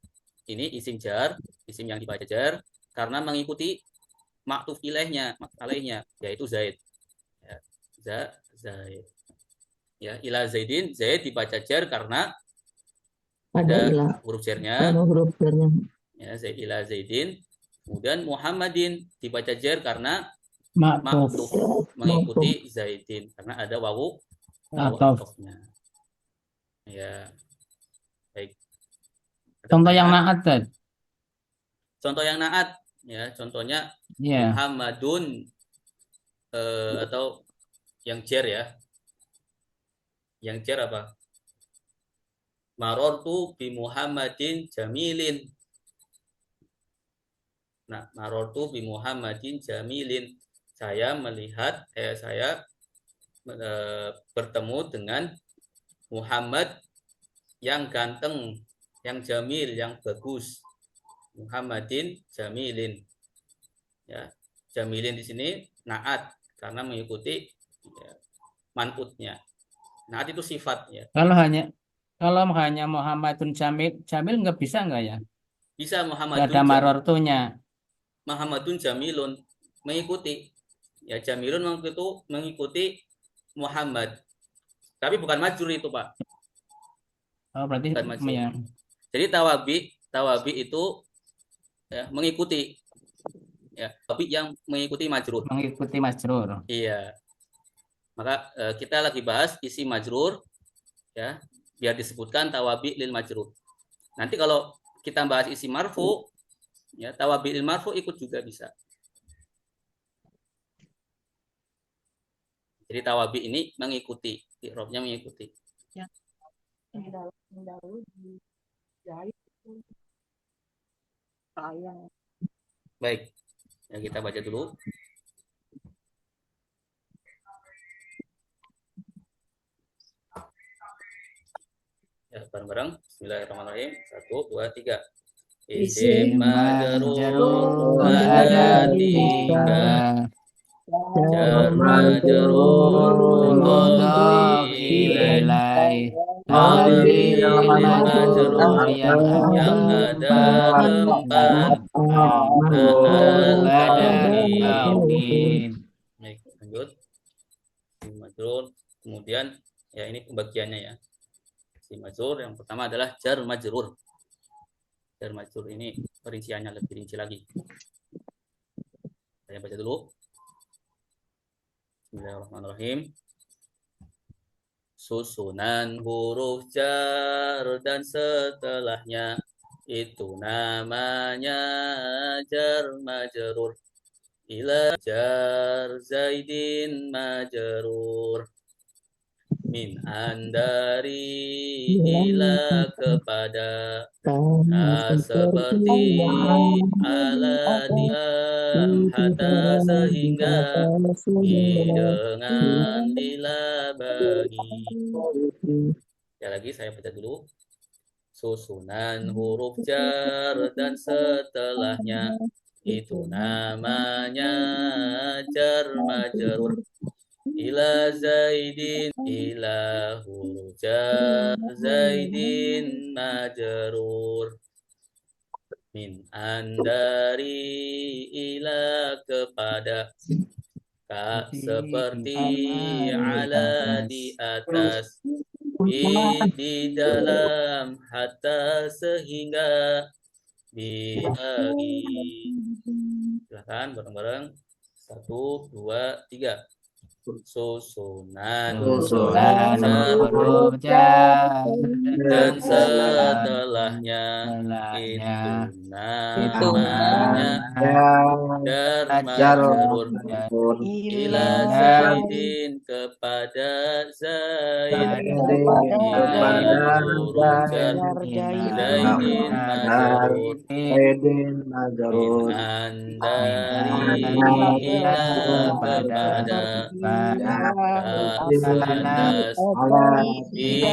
ini isim jar, isim yang dibaca jar karena mengikuti maktuf ilaihnya, yaitu Zaid. Ya, Zaid. Ya, ila Zaidin, Zaid dibaca jar karena ada huruf jarnya. Ya, Zaid ila Zaidin. Kemudian Muhammadin dibaca jar karena maktuf mengikuti Zaidin karena ada wawu atofnya. Ya. Baik. Contoh yang naat tadi. contoh yang naat ya, contohnya Ya. Muhammadun atau yang jar ya. Yang jar apa? Marortu bi Muhammadin jamilin. Nah, marortu bi Muhammadin jamilin. Saya melihat, saya bertemu dengan Muhammad yang ganteng, yang jamil, yang bagus. Muhammadin jamilin. Ya, jamilin di sini naat karena mengikuti ya, man'utnya. Naat itu sifat ya. Kalau hanya Muhammadun Jamil nggak bisa nggak ya? Bisa Nggak ada Muhammadun marortunya. Muhammadun jamilun mengikuti. Ya, jamilun mengikuti Muhammad. Tapi bukan majrur itu, Pak. Oh, berarti Bukan majrur. ya. Jadi tawabi itu ya, mengikuti ya, tawabi yang mengikuti majrur. Mengikuti majrur. Iya. Maka kita lagi bahas isi majrur ya, biar disebutkan tawabi lil majrur. Nanti kalau kita bahas isi marfu ya, tawabi lil marfu ikut juga bisa. Jadi tawabi ini mengikuti, i'rabnya mengikuti. Yang dahulu dijahit itu sayang. Baik. Ya, kita baca dulu. Ya, bareng-bareng. Bismillahirrahmanirrahim. 1, 2, 3. Isim majrur ada 3. Jar majrur mudhof ilaih. Tawabil majrur yang ada 4. Tauhid. Baik, lanjut. Isim majrur. Kemudian ya ini pembagiannya ya. Isim majrur yang pertama adalah jar majrur. Jar majrur ini perinciannya lebih rinci lagi. Saya baca dulu. Bismillahirrahmanirrahim. Susunan huruf jar dan setelahnya itu namanya jar majrur. Ila jar Zaidin majrur. Min dari ila kepada seperti ala diam hatta sehingga dengan lila bagi. Ya lagi saya baca dulu. Susunan huruf jar dan setelahnya itu namanya jar majrur. Ila Zaidin ila huruf jar Zaidin majrur. Min dari ila kepada seperti ala di atas di dalam hatta sehingga dibagi. Silakan bareng-bareng. 1, 2, 3. Susunan huruf jar dan setelahnya itu namanya jar majrur. Ila Zaidin kepada Zaid ila huruf jar Zaidin majrur. Min dari ila kepada atas di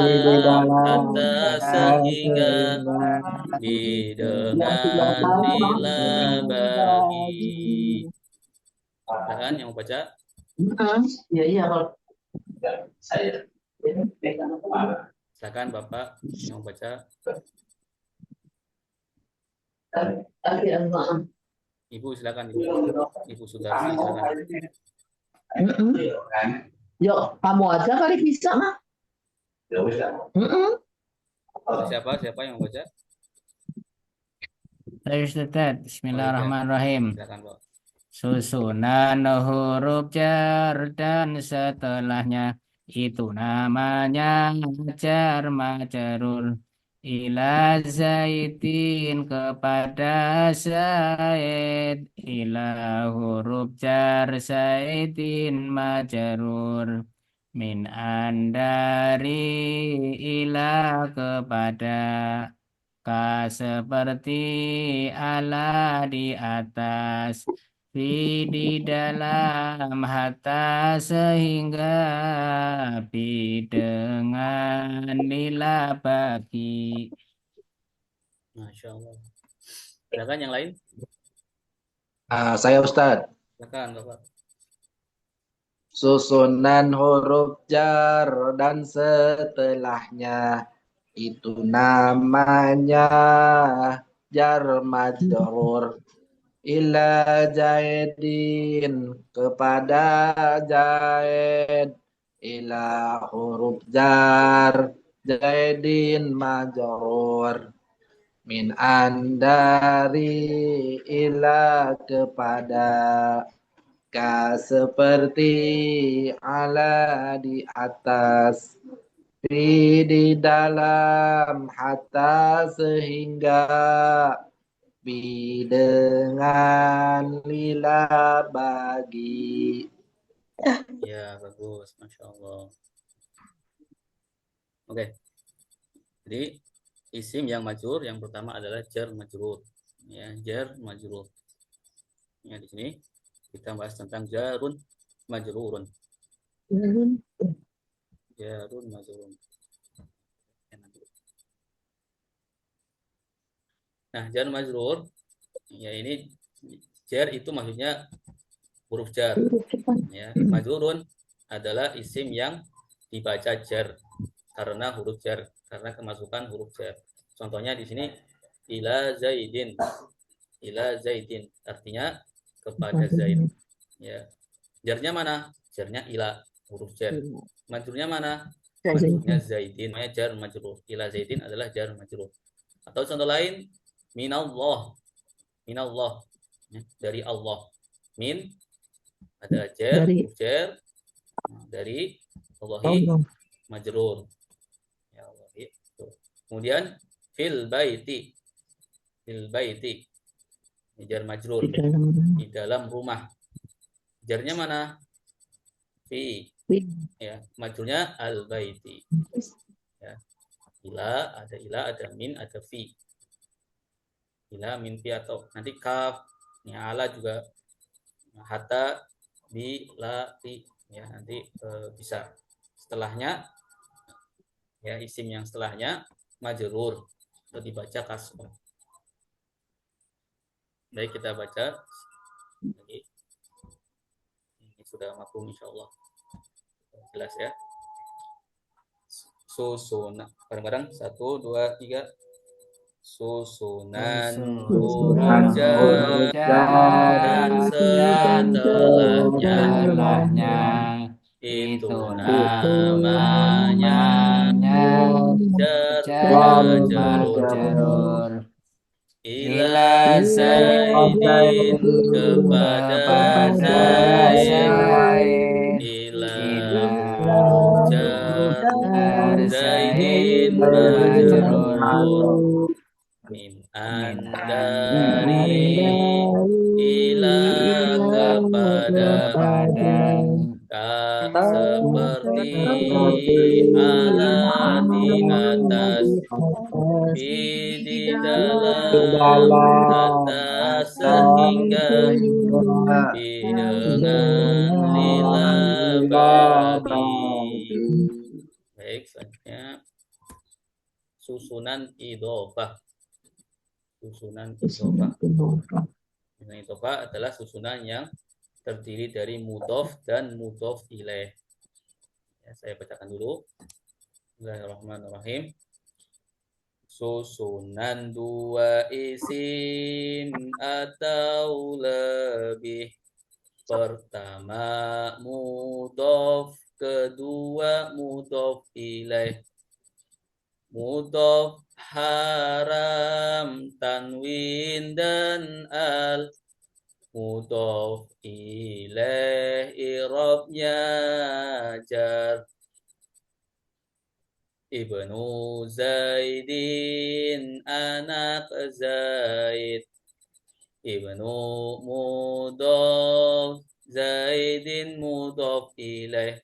dalam hatta sehingga dengan lila bagi. Silakan yang mau baca. Ya iya kalau saya Silakan Bapak yang mau baca. Ibu silakan Ibu. Ibu Sudarsi silakan. Yuk, kamu aja kali bisa mah. Siapa yang mau baca? Ustaz, Bismillahirrahmanirrahim. Silakan Pak. Susunan huruf jar dan setelahnya itu namanya jar majrur. ila Zaidin kepada Zaid, ila huruf jar Zaidin majrur, min dari ila kepada, ka seperti ala di atas, fi di dalam, hatta sehingga, bi dengan, lila bagi. Masya Allah. Ada kan yang lain? Saya Ustadz. Silakan Bapak. Susunan huruf jar dan setelahnya itu namanya jar majrur. Ila Zaidin kepada Zaid, ila huruf jar Zaidin majrur, min dari ila kepada, ka seperti ala di atas, fi di dalam, hatta sehingga, bi dengan, lila bagi. Ya, bagus. Masya Allah. Oke. Jadi isim yang majrur yang pertama adalah jar majrur. Ya, jar majrur. Ya, di sini kita bahas tentang jarun majrurun. Jarun majrurun. Nah, jar majrur, ya ini jar itu maksudnya huruf jar. Ya, majrurun adalah isim yang dibaca jar karena huruf jar, karena kemasukan huruf jar. Contohnya di sini ila Zaidin. Ila Zaidin artinya kepada Zaid. Ya. Jarnya mana? Jarnya ila, huruf jar. Majrurnya mana? Majrurnya Zaidin. Makanya jar majrur. Ila Zaidin adalah jar majrur. Atau contoh lain, minallah. Minallah. Ya, dari Allah. Min ada jar, huruf jar. Dari Allahi majrur. Ya Allahi. Kemudian fil baiti. Fil baiti. Jar majrur. Di dalam rumah. Jarnya mana? Fi. Ya, majrurnya al baiti. Ya. Ila, ada min, ada fi. Ila, min, fi atau nanti kaf. Ya, ala juga hatta, bi, la, fi. Ya, nanti bisa. Setelahnya ya isim yang setelahnya majrur atau dibaca kasrah. Baik, kita baca lagi. Ini sudah mafhum insyaallah. Jelas ya. Susunan. Bareng-bareng. 1, 2, 3. Susunan huruf jar dan setelahnya itu namanya jar majrur. Ila Zaidin kepada Zaid, ila huruf jar Zaidin majrur, min dari ila kepada, ka seperti ala di atas, di dalam, atas sehingga, dengan lila bagi. Baik, selanjutnya susunan idhofah. Susunan idhofah. Susunan idhofah adalah susunan yang terdiri dari mudhof dan mudhof ilaih. Ya, saya bacakan dulu. Bismillahirrahmanirrahim. Susunan dua isim atau lebih. Pertama mudhof, kedua mudhof ilaih. Mudhof haram, tanwin dan al. Mudhof ilaih i'rabnya jar. Ibnu Zaidin anak Zaid. Ibnu mudhaf Zaidin mudhaf ilaih.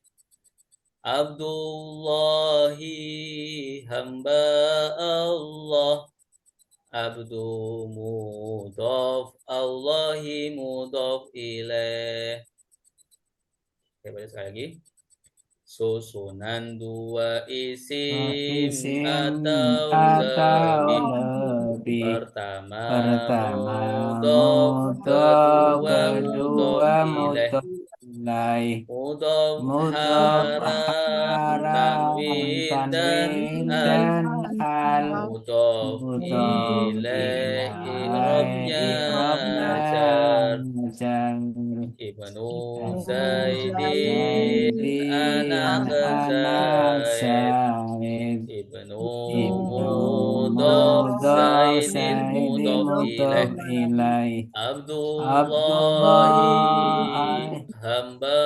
Abdullahi hamba Allah. Abdu mudhaf Allahi mudhaf ilaih. Oke, baca sekali lagi. Susunan dua isim atau lebih. Pertama mudhaf, kedua mudhaf ilaih. Mudhaf haram tanwin dan al. Mudhaf ilaih i'rabnya jar. Ibnu Zaidin anak Zaid. Ibnu mudhaf Zaidin mudhaf ilaih. Abdullahi hamba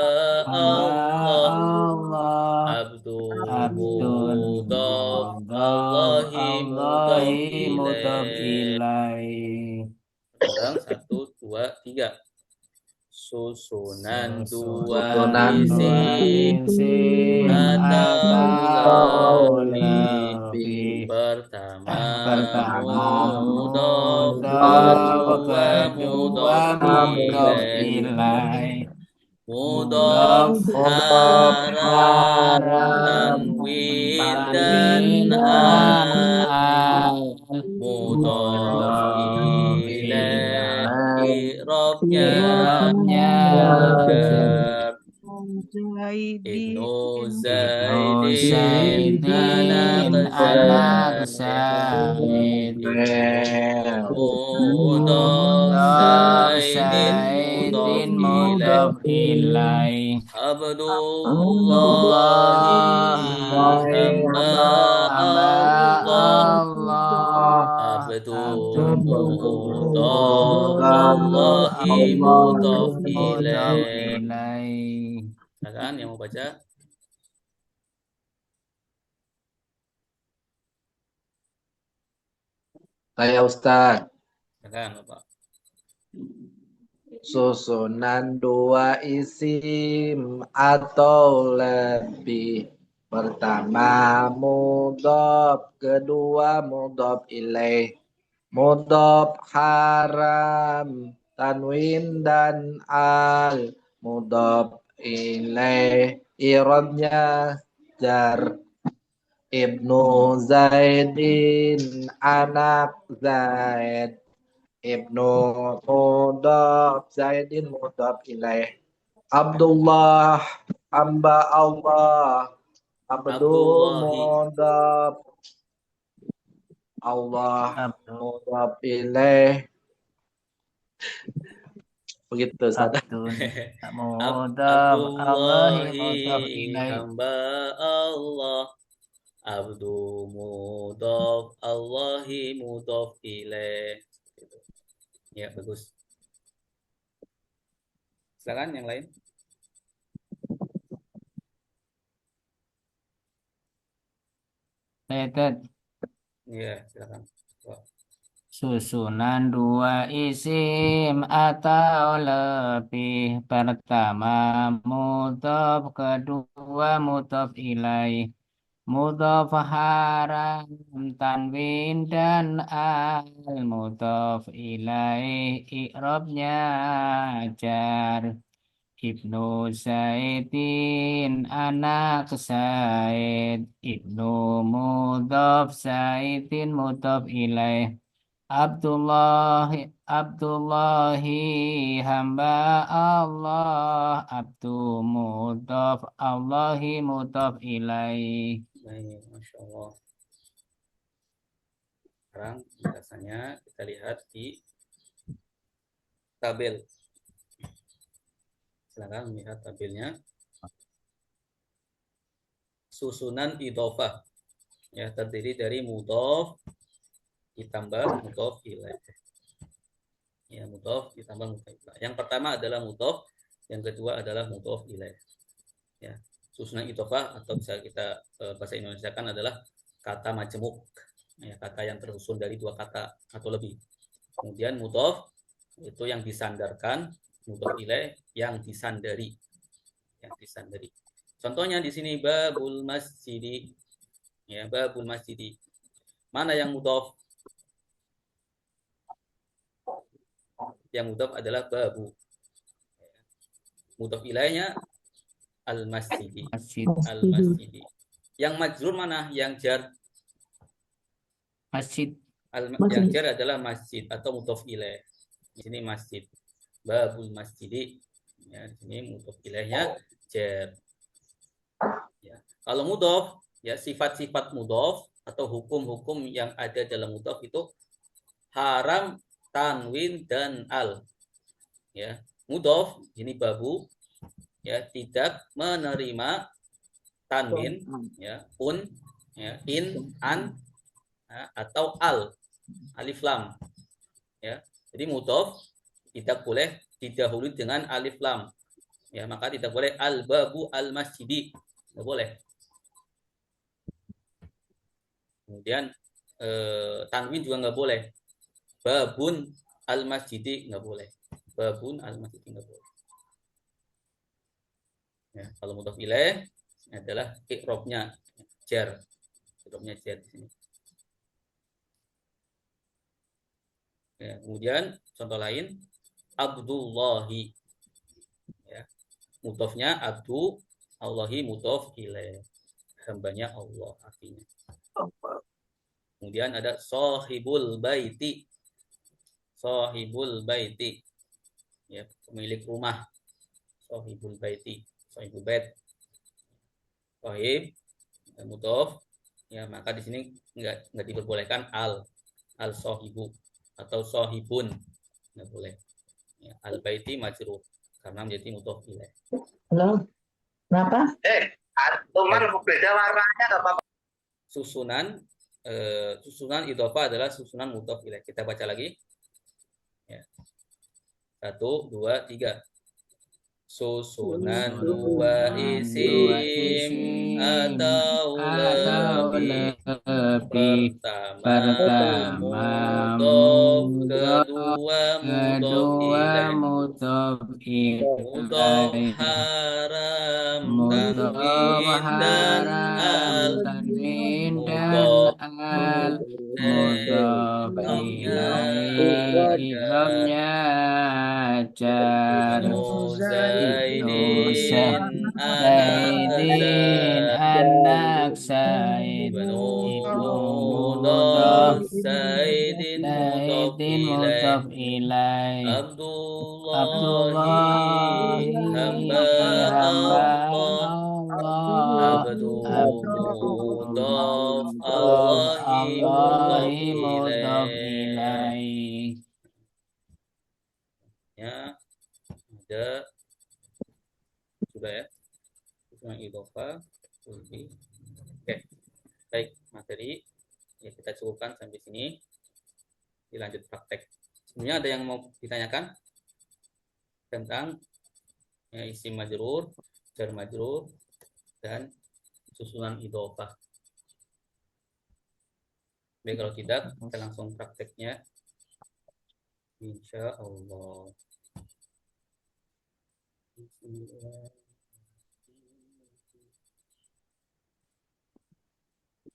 Allah. Abdu mudhaf Allahi mudhaf ilaih. Sekarang 1, 2, 3. Susunan dua isim atau lebih. Pertama mudhaf, kedua mudhaf ilaih. Mudhaf haram tanwin dan al. Mudhaf ilaih i'rabnya jar. Ibnu Zaidin anak Zaid. Ibnu mudhaf Zaidin mudhaf ilaih. Abdullahi hamba Allah. Abdu mudhaf Allahi mudhaf ilaih. Silakan yang mau baca. Saya Ustaz. Silakan Bapak. Susunan dua isim atau lebih. Pertama mudhaf, kedua mudhaf ilaih. Mudhaf haram, tanwin dan al. Mudhaf ilaih, i'rabnya jar. Ibnu Zaidin anak Zaid. Ibnu mudhaf Zaidin mudhaf ilaih. Abdullah hamba Allah. Abdul mudhaf Allah mudhaf ilaih. Begitu saja. Abdullahi hamba Allah. Abdu mudhaf Allahi mudhaf ilaih. Ya, bagus. Silakan yang lain. Ya, silakan. Susunan dua isim atau lebih. Pertama mudhaf, kedua mudhaf ilaih. Mudhaf haram tanwin dan al. Mudhaf ilaih i'rabnya jar. Ibnu Zaidin anak Zaid. Ibnu mudhaf Zaidin mudhaf ilaih. Abdullahi hamba Allah. Abdu mudhaf Allahi mudhaf ilaih. Baik, Masya Allah. Sekarang biasanya kita lihat di tabel. Silakan melihat tabelnya. Susunan idhofah. Ya, terdiri dari mudhaf ditambah mudhaf ilaih. Ya, mudhaf ditambah mudhaf ilaih. Yang pertama adalah mudhaf, yang kedua adalah mudhaf ilaih. Ya, susunan idhofah atau bisa kita bahasa Indonesia kan adalah kata majmuk, ya, kata yang tersusun dari dua kata atau lebih. Kemudian mudhof itu yang disandarkan, mudhof ilaih yang disandari, yang disandari. Contohnya di sini babul masjidi, ya, babul masjidi. Mana yang mudhof? Yang mudhof adalah babu. Mudhof ilaihnya al masjidi, Masjid. al masjidi. Yang majrur mana? Yang jar. Masjid. Yang jar adalah masjid atau mudhof ilaih. Di sini masjid. Babul masjidi. Ya, di sini mudhof ilaihnya jar. Ya. Kalau mudhof, ya, sifat-sifat mudhof atau hukum-hukum yang ada dalam mudhof itu haram, tanwin, dan al. Ya, mudhof ini babu, ya, tidak menerima tanwin, ya, ya, in, an, ya, atau al, alif lam, ya. Jadi mudhof tidak boleh didahului dengan alif lam, ya, maka tidak boleh al babu al masjidi, tidak boleh. Kemudian tanwin juga nggak boleh, babun al masjidi nggak boleh, babun al masjidi nggak boleh. Ya, kalau mudhof ilaih adalah i'rabnya jar, i'rabnya jar di sini. Ya, kemudian contoh lain Abdullahi, ya, mudhofnya abdu, Allahi mudhof ilaih, hambanya Allah artinya. Kemudian ada sahibul baiti, sahibul baiti, ya, pemilik rumah, sahibul baiti, sahibul bait, sahib mudhof, ya, maka di sini nggak diperbolehkan al sahibu atau sahibun, nggak boleh. Ya, al baiti majrur karena menjadi mudhof ilaih. Halo, kenapa? Cuman beda warnanya nggak apa-apa. Susunan idhofah adalah susunan mudhof ilaih. Kita baca lagi. Ya. 1, 2, 3. Susunan dua isim atau lebih. Pertama mudhof, kedua mudhof ilaih. Mudhof haram, tanwin dan al. Mudhof I'rabnya jar. Ibnu Zaidin anak Zaid. Ibnu Mudhof Zaidin mudhof mudhof ilaih. ilaih. Abdullahi hamba Allah. Abdu mudhof, Allahi mudhof ilaih. Ya, ada sudah ya, susunan idhofah. Oke, baik, materi ya kita cukupkan sampai sini. Dilanjut praktek. Sebenarnya ada yang mau ditanyakan tentang ya, isim majrur, jar majrur, dan susunan idhofah. Baik, kalau tidak kita langsung prakteknya, insya Allah.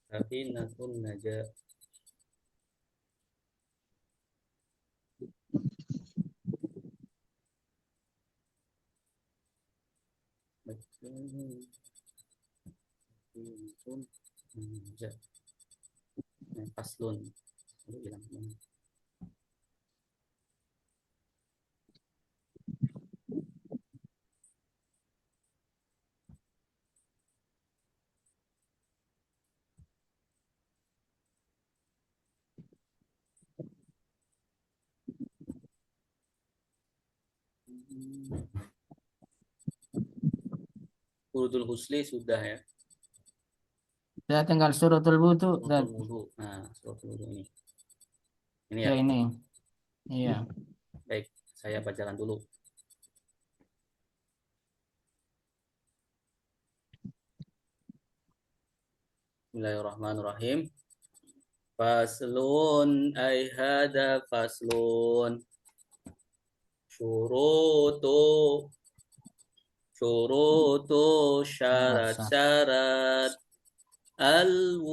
Tapi nakun naja. Paslun. Suratul Husli sudah ya. Saya tinggal suratul wudu. Suratul wudu. Nah, suratul wudu ini. Ini ya. Ya ini. Iya. Baik, saya bacakan dulu. Bismillahirrahmanirrahim. Faslun ay hada faslun. Syurutu syarat-syarat al-wudu'i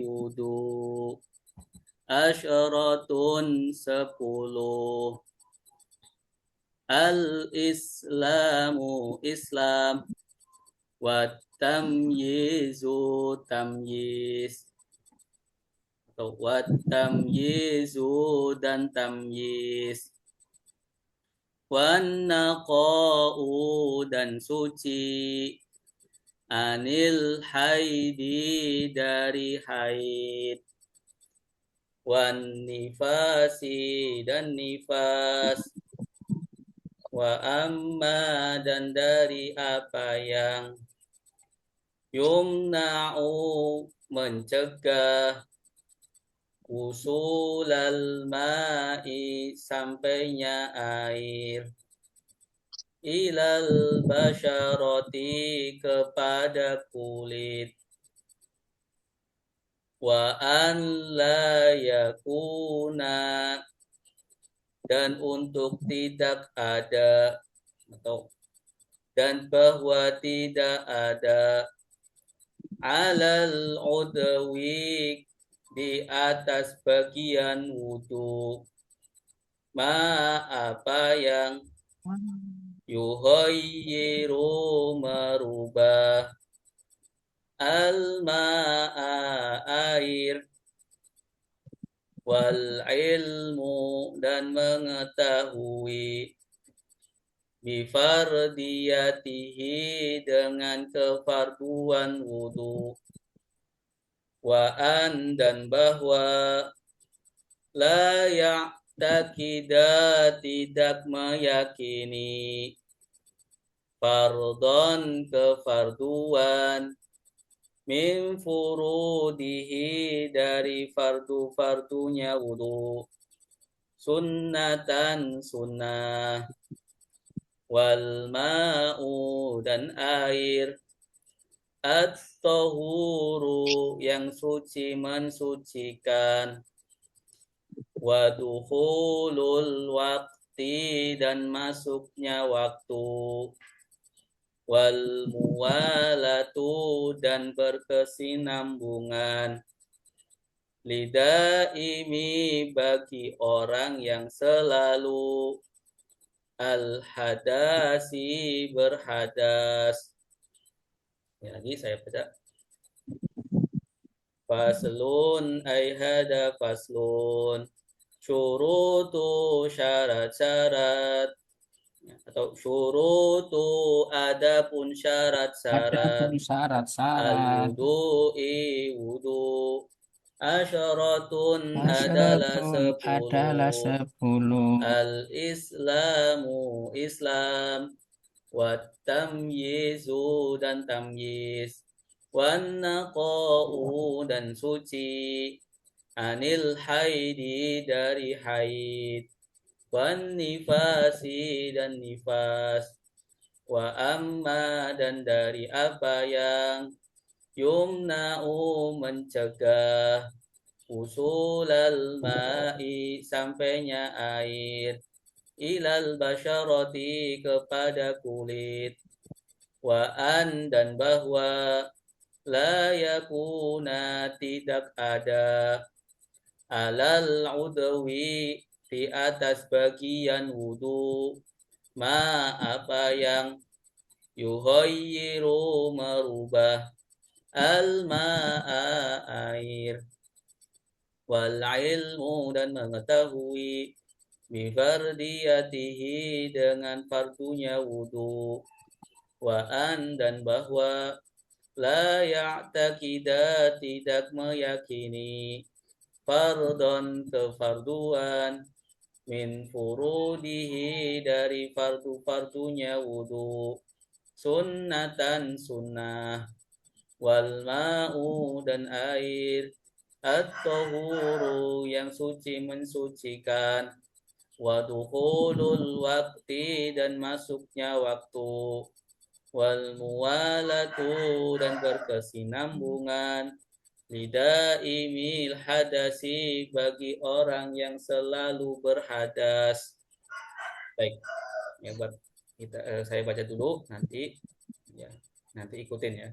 wudu asyaratun 10 al-islamu islam wa tamyizu tamyiz atau wa tamyizu dan tamyiz wan naqa'u dan suci anil haidi dari haid wan nifasi dan nifas wa amma dan dari apa yang yumna'u mencegah usulal ma'i sampainya air ilal basyarati kepada kulit wa an la yakuna dan untuk tidak ada atau dan bahwa tidak ada alal udwi di atas bagian wudu ma apa yang yuhayyiru merubah al-ma'a air wal ilmu dan mengetahui bifardiyatihi dengan kefarduan wudu wa an dan bahwa la ya'takida tidak meyakini fardon kefarduan min furudihi dari fardu-fardunya wudu sunnatan sunnah wal ma'u dan air at-tahuru yang suci mensucikan wa dukhulul waqti dan masuknya waktu wal muwalatu dan berkesinambungan lidaimi bagi orang yang selalu al-hadasi berhadas. Ya, lagi saya baca. Faslun ay hada faslun. Syurutu syarat-syarat atau syurutu adapun syarat-syarat Adapun syarat-syarat al-wudu'i wudu asyaratun adalah adalah 10 10 al-islamu islam wa tamyizu dan tamyiz wan naqa'u dan suci anil haidi dari haid wan nifasi dan nifas wa amma dan dari apa yang yumna'u mencegah usulal ma'i sampainya air ilal basyarati kepada kulit wa an dan bahwa la yakuna tidak ada alal udwi di atas bagian wudu ma apa yang yuhayyiru merubah al ma'a air wal ilmu dan mengetahui bifardiyatihi dengan fardunya wudu wa an dan bahwa la ya'takida tidak meyakini fardon kefarduan min furudihi dari fardu-fardunya wudu sunnatan sunnah wal ma'u dan air at-tahuru yang suci mensucikan wa dukhulul waqti dan masuknya waktu wal muwalatu dan berkesinambungan, lidaimil hadasi bagi orang yang selalu berhadas. Baik, ya buat kita saya baca dulu nanti ikutin ya.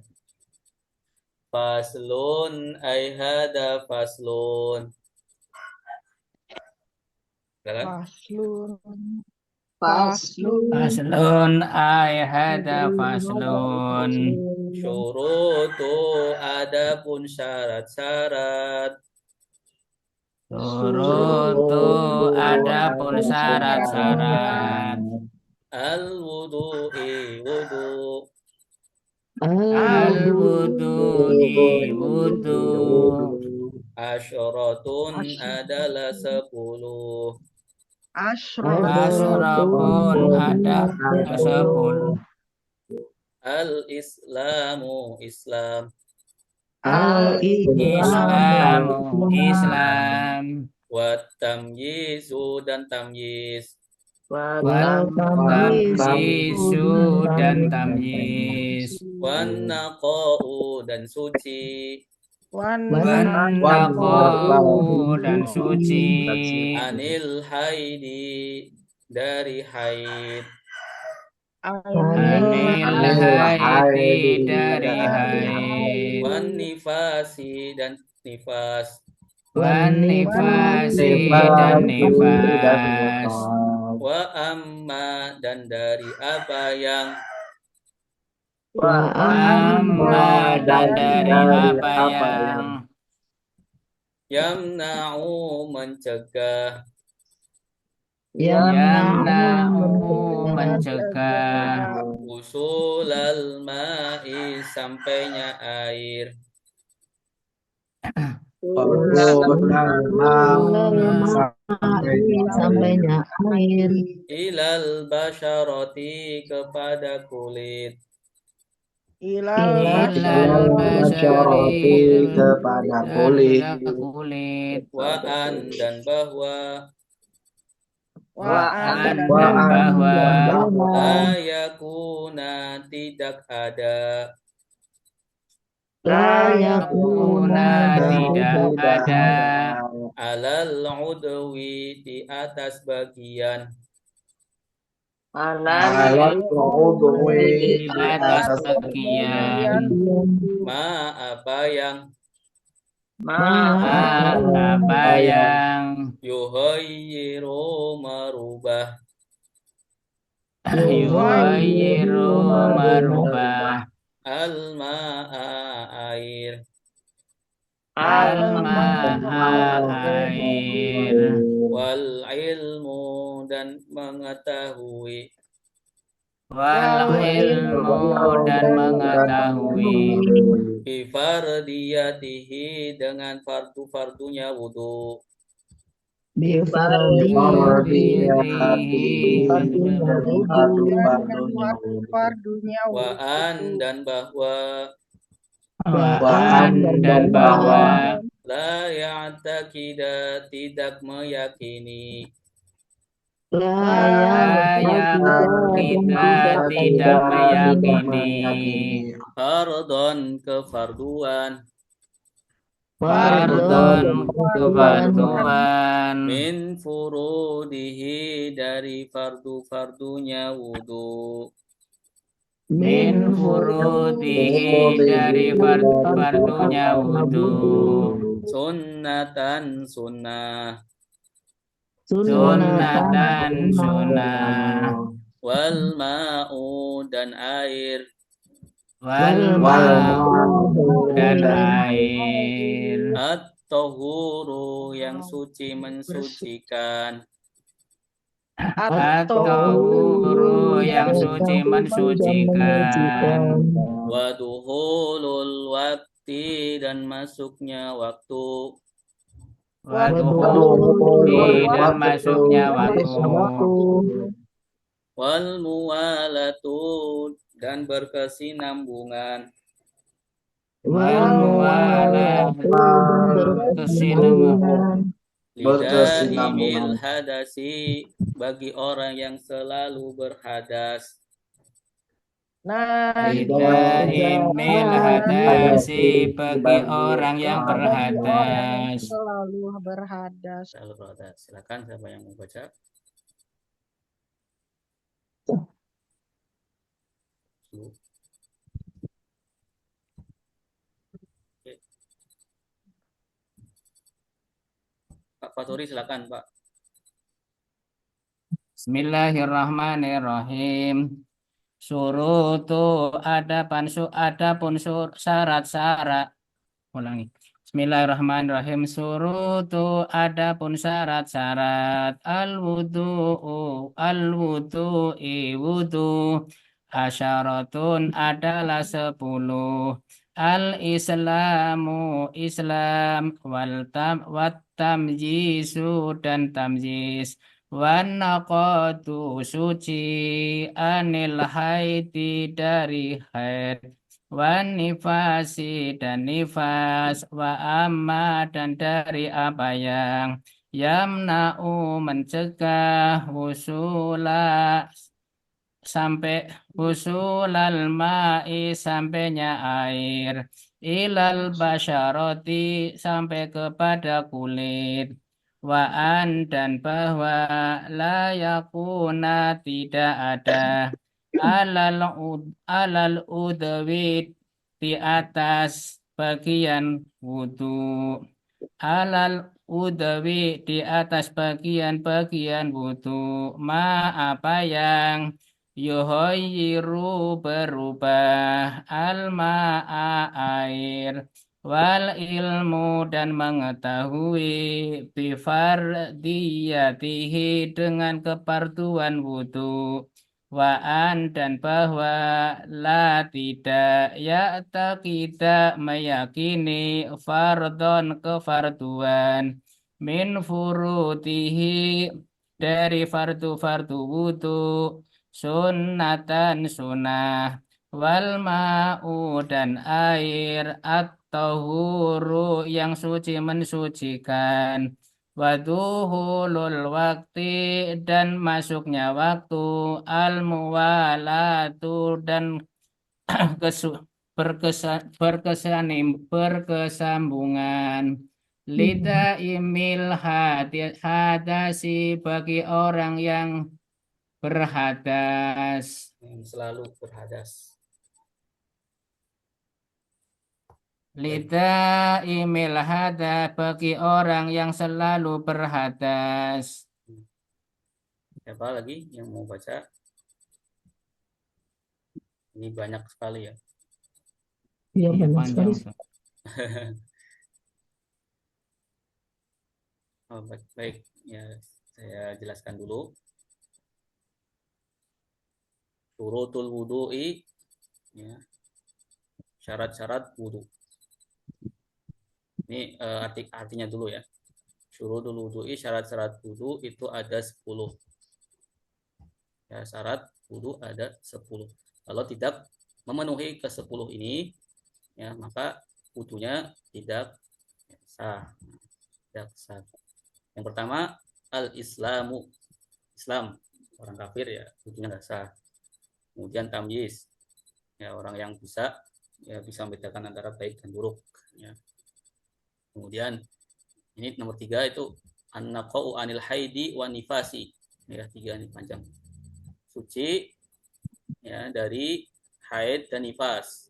Faslun ay hada faslun. Silakan. Faslun ay hada faslun. Syurutu adapun syarat-syarat. Syurutu adapun syarat-syarat. Al-wudu'i wudu. Al-wudu'i wudu. Asyaratun adalah 10. Asyrafun ada 10. Al-islamu Islam. Islamu Islam. Wat tamyizu dan tamyiz. Tamyizu dan tamyiz. Wan naqa'u dan suci. Naqa'u dan suci. Anil haidi dari haid. Anil haidi dari haid. Wan nifasi dan nifas. Wan nifasi dan nifas. Wa amma dan dari apa yang. Amma dan dari apa yang Yamna'u mencegah. Yamna'u mencegah. Usulal ma'i sampainya air. Sampainya air. Ilal basyarati kepada kulit. Ilal basyari kepada kulit. Wa'an dan bahwa. Dan bahwa La yakuna tidak ada. yakuna tidak ada. Alal udwi di atas bagian. Di atas bagian. Ma apa yang. Apa yang Yuhayyiru merubah. yuhayyiru merubah. Al-ma'a air. Al-ma'a air. Wal ilmu dan mengetahui. Wal ilmu dan mengetahui. Bifardiyatihi dengan fardu-fardunya wudu. Wa'an dan bahwa. Wa'an dan bahwa La ya'taqida tidak meyakini. kita tidak meyakini. Fardon kefarduan. Fardon kefarduan. Min furudihi dari fardu-fardunya wudu. Min furudihi dari fardunya wudu. Sunnatan sunnah. Sunnatan sunnah. Wal ma'u dan air. Wal ma'u dan air. At-tahuru yang suci mensucikan. At-tahuru yang suci mensucikan. Waduhulul wakti dan masuknya waktu. Waduhuli dan masuknya waktu. Wal muwalatu dan berkesinambungan. Wal muwalatu berkesinambungan. Lidaimil hadasi bagi orang yang selalu berhadas. Nah, Lidah imil hadasi bagi orang yang bagi orang yang berhadas. selalu berhadas. Selalu berhadas. Silakan siapa yang mau baca? Oke. Pak Faturi silakan Pak. Bismillahirrahmanirrahim. Surutu adapun syarat-syarat. Ulangi. Bismillahirrahmanirrahim. Surutu adapun syarat-syarat al-wudu'i wudu asyaratun adalah 10. Al-islamu Islam wat tamjisu dan tamjis wan naqatu suci anil haiti dari haid wan nifasi dan nifas wa amma dan dari apa yang yamna'u mencegah wusula sampai usulal ma'i sampainya air ilal basyaroti sampai kepada kulit wa'an dan bahwa la yakuna tidak ada alal udwi di atas bagian wudu alal udwi di atas bagian-bagian wudu ma apa yang yuhoyiru berubah al-ma'a air wal ilmu dan mengetahui bifardiyatihi dengan keparduan wudu waan dan bahwa la tidak ya tidak meyakini fardon kefarduan min furutihi dari fardu-fardu wudu sunnatan sunnah wal ma'u dan air at-tahuru yang suci mensucikan waduhulul waktu dan masuknya waktu al-muwalatu dan berkesambungan lidah imil hadasi bagi orang yang berhadas. Yang selalu berhadas. Lidah imil hada bagi orang yang selalu berhadas. Siapa lagi yang mau baca? Ini banyak sekali ya. Iya, Iya, banyak panjang. sekali. Oh, baik, ya saya jelaskan dulu. Syurutul wudu'i, ya, syarat-syarat wudu. Ini artinya dulu ya. Syurutul wudu'i, syarat-syarat wudu itu ada 10. Ya, syarat wudu ada 10. Kalau tidak memenuhi ke-10 ini, ya maka wudunya tidak sah. Tidak sah. Yang pertama, al-islamu. Islam, orang kafir ya, wudunya nggak sah. Kemudian tamyiz, ya orang yang bisa membedakan antara baik dan buruk. Ya. Kemudian ini nomor 3 itu an-naqa'u anil haidi wa nifasi. Ya, 3 ini panjang. Suci ya dari haid dan nifas.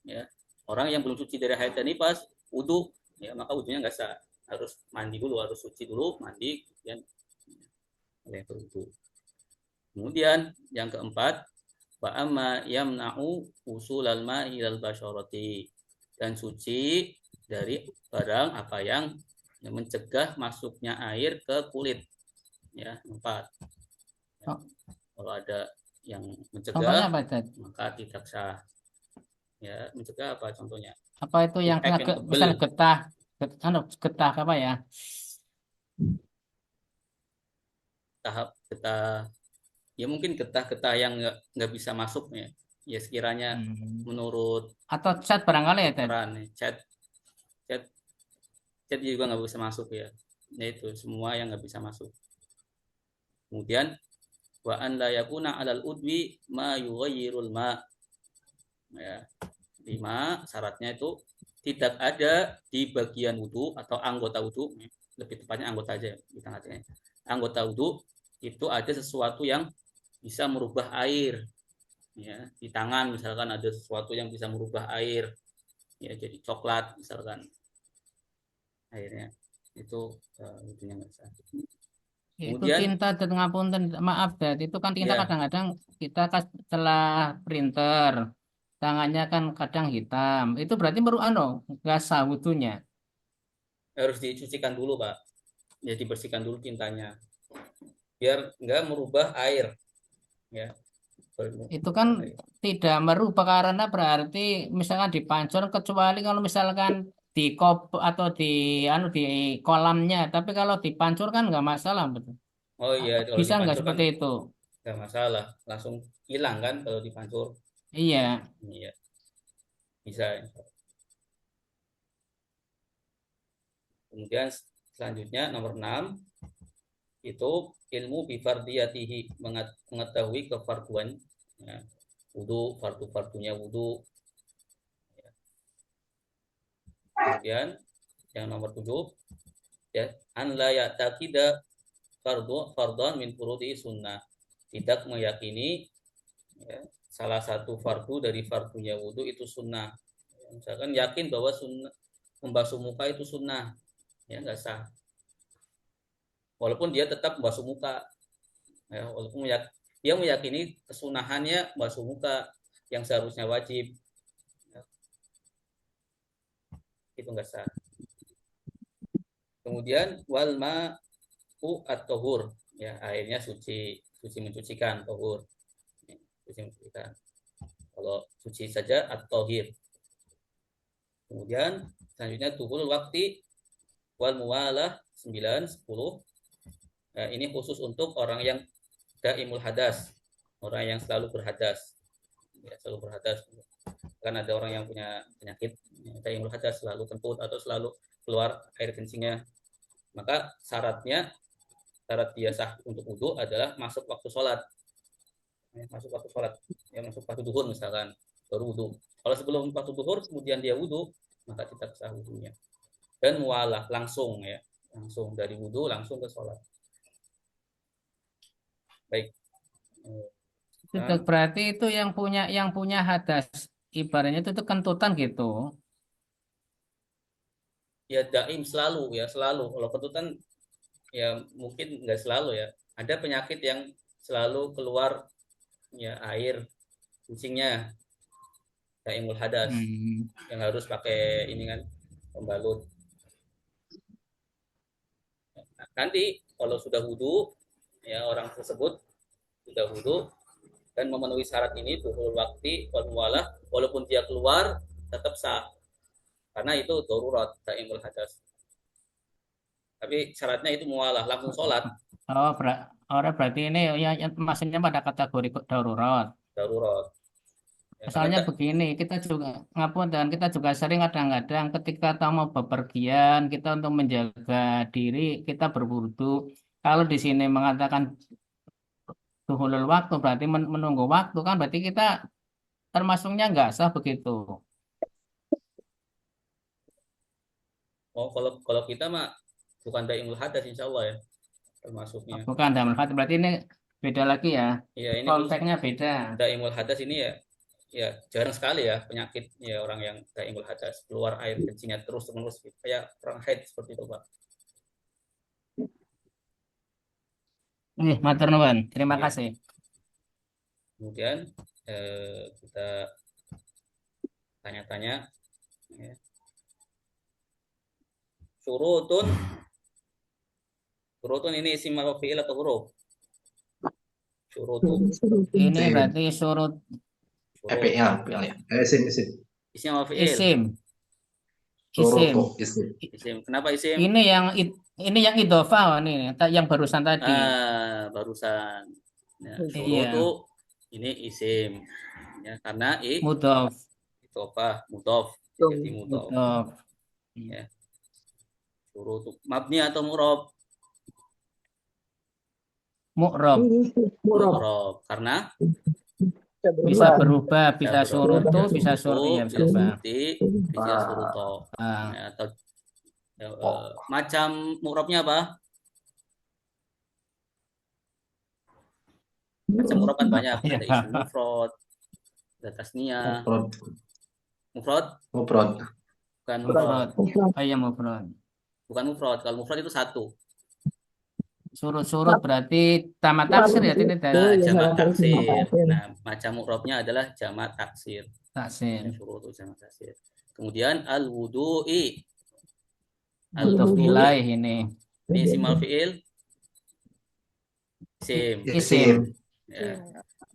Ya. Orang yang belum suci dari haid dan nifas, wudu, ya maka wudunya nggak sah. Harus mandi dulu, harus suci dulu, mandi, kemudian berwudu. Kemudian yang keempat, wa amma yamna'u usulal ma'i ilal basyarati, dan suci dari barang apa yang mencegah masuknya air ke kulit. Ya, 4. Ya, kalau ada yang mencegah, maka tidak sah. Ya, mencegah apa contohnya? Apa itu yang misalnya getah apa ya? Getah ya mungkin getah-getah yang nggak bisa masuk ya sekiranya menurut atau cat barangkali ya cat juga nggak bisa masuk ya itu semua yang nggak bisa masuk. Kemudian wa an la yakuna alal udwi ma yughayyirul ma, Ya. 5, syaratnya itu tidak ada di bagian wudhu atau anggota wudhu, lebih tepatnya anggota aja di tengah-tengah. Anggota wudhu itu ada sesuatu yang bisa merubah air. Ya, di tangan misalkan ada sesuatu yang bisa merubah air, ya jadi coklat misalkan airnya itu wudhunya nggak sah. Itu Kemudian tinta dan ngapunten, maaf Dad, itu kan tinta ya kadang-kadang kita setelah printer tangannya kan kadang hitam. Itu berarti nggak sah wudhunya. harus dicucikan dulu Pak, ya dibersihkan dulu tintanya biar nggak merubah air, ya. Itu kan tidak merubah karena berarti misalkan dipancur kecuali kalau misalkan di kop atau di kolamnya. Tapi kalau dipancur kan nggak masalah, betul. Oh iya, kalau Bisa nggak dipancur kan seperti itu? nggak masalah, langsung hilang kan kalau dipancur. Iya. Iya, bisa. Kemudian selanjutnya nomor 6 itu ilmu bifardiyatihi, mengetahui kefarduan, ya, wudhu, fardu-fardunya wudhu. Kemudian yang nomor 7 ya, an la ya'taqida fardhan min furudi sunnah, tidak meyakini, ya, salah satu fardu dari fardunya wudhu itu sunnah. Misalkan yakin bahwa sunnah membasuh muka itu sunnah, ya nggak sah. Walaupun dia tetap membasuh muka, ya, walaupun dia meyakini kesunahannya membasuh muka yang seharusnya wajib, ya, itu nggak sah. Kemudian wal ma'u at-tahur, ya airnya suci, suci mencucikan, tahur, ya, suci mencucikan. Kalau suci saja at-tahir. Kemudian selanjutnya tuhul waktu wal muwalah 9, 10. Nah, ini khusus untuk orang yang daimul hadas, orang yang selalu berhadas, ya, selalu berhadas. Kan ada orang yang punya penyakit daimul hadas, selalu kentut atau selalu keluar air kencingnya. Maka syarat dia sah untuk wudhu adalah masuk waktu sholat, masuk waktu sholat, ya, masuk waktu duhur misalkan baru wudhu. Kalau sebelum waktu duhur kemudian dia wudhu, maka tidak sah wudhunya. Dan mualah langsung, ya, langsung dari wudhu langsung ke sholat. Baik. Itu berarti itu yang punya hadas, ibaratnya itu kentutan gitu. Ya daim selalu, ya selalu. Kalau kentutan ya mungkin nggak selalu, ya. Ada penyakit yang selalu keluar, ya, air kencingnya, daimul hadas, yang harus pakai ini kan, pembalut. Nah, nanti kalau sudah wudhu, ya orang tersebut sudah wudhu dan memenuhi syarat ini, tuhul waktu wal muwalah, walaupun dia keluar tetap sah karena itu darurat daimul hadas. Tapi syaratnya itu mualah, langsung sholat. Oh, berarti ini ya maksudnya pada kategori darurat. Darurat. Ya, Misalnya begini, kita juga sering kadang-kadang ketika kita mau bepergian, kita untuk menjaga diri, kita berwudu. Kalau di sini mengatakan duhulul waktu, berarti menunggu waktu kan, berarti kita termasuknya nggak sah begitu. oh, kalau kita mah bukan daimul hadas insya Allah, ya, termasuknya. Bukan dalam hati, berarti ini beda lagi ya. Ya, ini Konteksnya beda. daimul hadas ini ya jarang sekali ya penyakit, ya orang yang daimul hadas keluar air kencingnya terus menerus kayak orang haid seperti itu Pak. Matur nuwun. Terima Ya. kasih. Kemudian kita tanya-tanya, ya. Surutun ini isim atau fi'il atau huruf? Surutun. Ini berarti surut FPL, ya. Isim. Isim atau fi'il? isim. Isim. Kenapa isim? Ini yang idhofah ini, yang barusan tadi. Barusan. Ya, Iya. surutu ini isim. Ya, karena Mudhof. idhofah, mudhof. Jadi mudhof. Mudhof. Ya. Surutu mabni atau mu'rob? Mu'rob. Mu'rob. Karena Bisa berubah, bisa berubah. surutu, bisa Surutu, suri ya bisa berubah. suruti, bisa suruto. Ah, Ya, atau macam mu'rabnya apa? Macam mu'rab kan banyak. ya. Ada isim mufrad, ada tasniyah. Mufrad. Mufrad Mufrad. bukan mufrad. Mufrad. Oh iya mufrad. Bukan mufrad. Kalau mufrad itu satu. Surut-surut berarti tamat taksir ya, tidak Nah, ada jamak taksir. Nah, macam mu'rabnya adalah jamak taksir. taksir. Syurutu jamak taksir. Kemudian al-wudu'i. Mudhof Al-wudu'i. ilaih ini. Ini isim fi'il. Isim. Isim. Ya.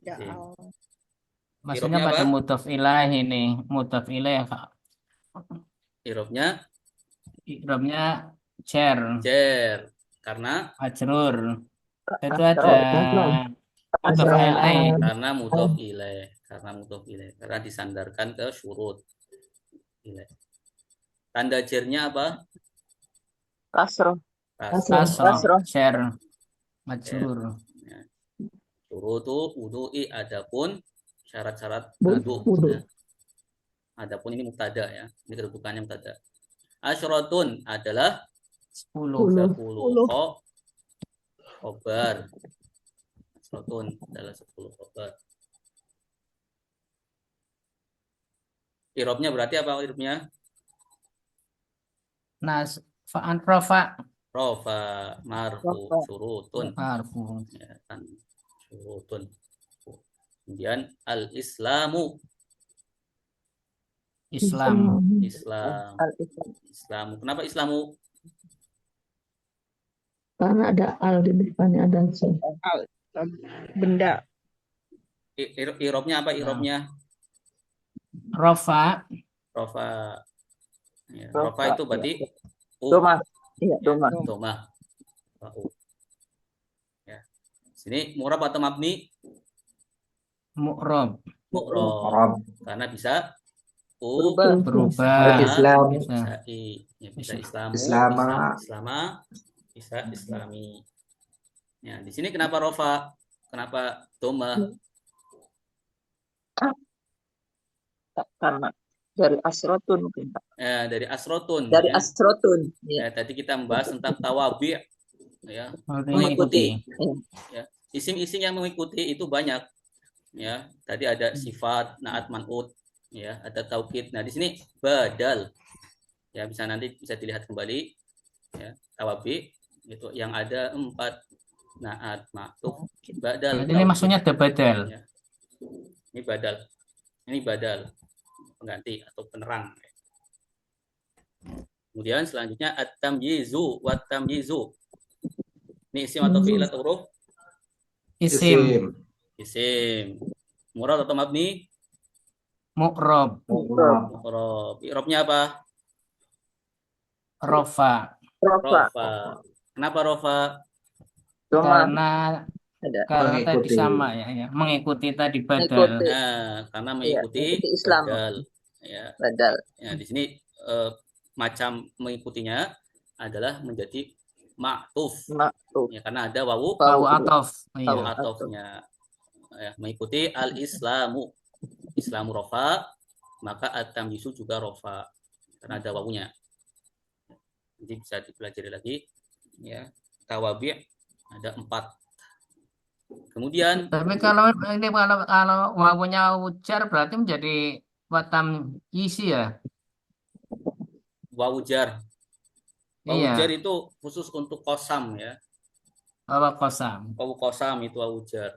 Ya Isim. Allah. Maksudnya Irobnya pada apa? mudhof ilaih ini. Mudhof ilaih. Irobnya Irobnya cer, jer. Karena majrur. Itu ada mudhof ilaih. karena mudhof ilaih. Karena mudhof ilaih. Karena disandarkan ke syurut ilaih. Tanda jernya apa? Kasroh. Kasroh, cer, majrur. Ya. Syurutu wudu'i adapun syarat-syarat Wudu. wudu. Ya. Adapun ini mubtada ya. Ini kedudukannya mubtada. Asyratun adalah 10. 10 khobar. Asyratun adalah 10 khobar. Irobnya berarti apa irobnya? Nas fa'an rofa Rofa marfu syurutun. marfu. Ya, kan syurutun. Kemudian al-islamu. Islam. Islam. Al-Islam. Islamu. Kenapa Islamu? Karena ada al di depannya, ada C. Benda. Irobnya apa irobnya? Rofa Rofa. Ya, Rofa, rofa itu berarti Doma. Iya, Ya, doma. doma. Ya. Sini murab atau mabni? mu'rob Mu'rob. Karena bisa berubah. Islam. Bisa ya, bisa islamu, Islama. islama, bisa islami. Ya, di sini kenapa rofa? Kenapa doma? Karena dari asrotun mungkin, Pak. Dari asrotun. Dari Ya. asrotun. Ya. Tadi kita membahas tentang tawabi, ya, Mengikuti. Ya. Isim-isim yang mengikuti itu banyak. Ya, tadi ada sifat, naat, man'ut, ya, ada taukid. Nah, di sini badal. Ya, nanti bisa dilihat kembali. Ya, tawabi itu yang ada 4 naat, ma'tuf, badal. Ini maksudnya ada badal. Ya. Ini badal. Ini badal. Pengganti atau penerang. Kemudian selanjutnya at-tamyizu wa tamyizu. Ini isim atau fi'il atau huruf? Isim. Isim. Murad atau mabni? Mu'rob. Mu'rob. I'rabnya apa? Rofa. Rofa. Kenapa rofa? Doma. Karena tadi Mengikuti. sama ya. Mengikuti tadi badal. Mengikuti. Nah, karena mengikuti Islam. badal. Ya. Badal. Ya, di sini macam mengikutinya adalah menjadi ma'tuf. Ya, karena ada wawu atof. wawu Iya. atofnya. Ya, mengikuti al-islamu. Islamu rofa, maka at-tamyizu juga rofa. Karena ada wawunya. Jadi bisa dipelajari lagi. Ya, tawabi' ada 4. Kemudian Tapi kalau wawunya ujar berarti menjadi watam isi ya. wawujar. Iya. Wawujar itu khusus untuk kosam ya. Wawu kosam. Wawu kosam itu wawujar.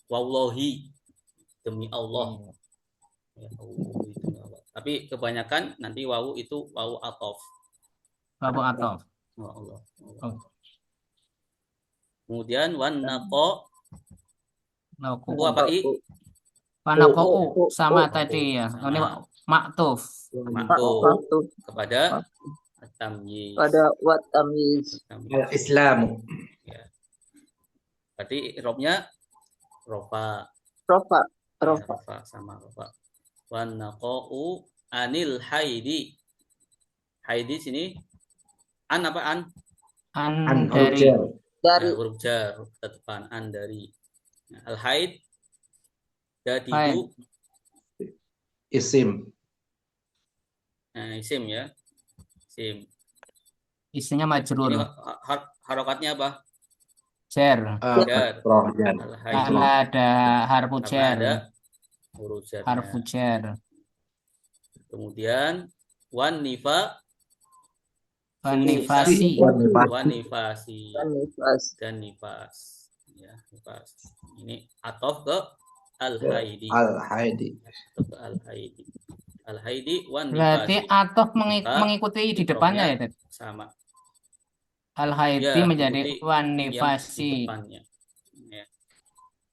Wallahi demi Allah. Ya, demi Allah. Tapi kebanyakan nanti wawu itu wawu atof. Wawu atof. Allah. Oh. Kemudian wan naqo Naku. apa i? Panakou sama tadi ya. Ini maktuf. Maktuf kepada tamyiz. Pada wat tamyiz. Islamu. Ya. Berarti i'rabnya rofa. Rofa. Ya, Rofa. rofa sama rofa. Wan naqo anil haidi. Haidi sini an apa an? An dari. Dari. Huruf jar, huruf depan an dari. Nah, al haid Dadidu, Isim. nah isim ya, isim. Isinya Ini majrur. harokatnya apa? Jar. Jar. Kasroh, jar. Karena Al-haidi, ada harfu karena jar. ada huruf Harfu jarnya. jar. Kemudian wan nifa, Nifasi. wanifasi Nifas. dan nifas. Ya, nifas. Ini atof ke al-haidi. Al-Haidi. Atof ke al-haidi. Al-haidi wan Berarti nifasi. atof Maka mengikuti di depannya ya, ikrohnya Dad? sama. Al-haidi Ya, menjadi ikuti wan yang di nifasi. depannya. Ya,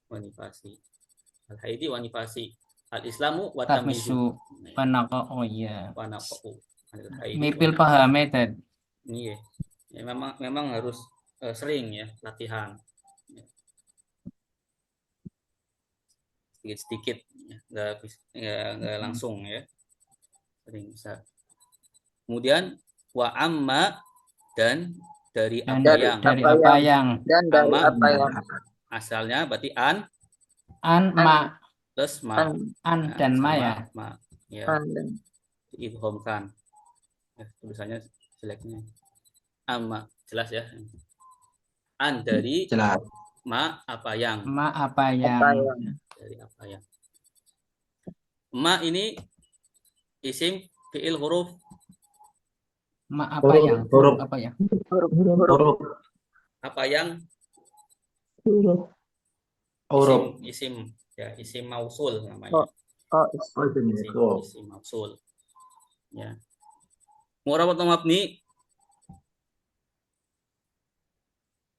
wanifasi. Al-haidi wanifasi. Al-islamu wa tamyizu. Tamisu. Panaka. Oh iya. Wanaqa'u. Al-haidi Mipil wanaqa'u. paham ya, Dad. Ini ya. Ya, memang harus sering ya latihan. Ya, sedikit-sedikit ya. Nggak langsung ya. Sering bisa. Kemudian wa amma dan dari Dan apa yang dari apa yang Dan dari Ama. apa yang asalnya berarti an an ma plus ma. an, an Nah, dan ma sama ya. ma. Ya, an dan diidghamkan. Tulisannya jeleknya. Amma jelas ya. An dari Jelas. ma apa yang. Ma apa yang. apa yang Dari apa yang. Ma ini isim fi'il huruf. Ma apa yang. Huruf. Apa yang. huruf Huruf. Apa yang Huruf. Huruf. isim ya, isim mausul namanya. Oh, Oh, ini. Isim mausul. Ya. Mu'rab atau mabni?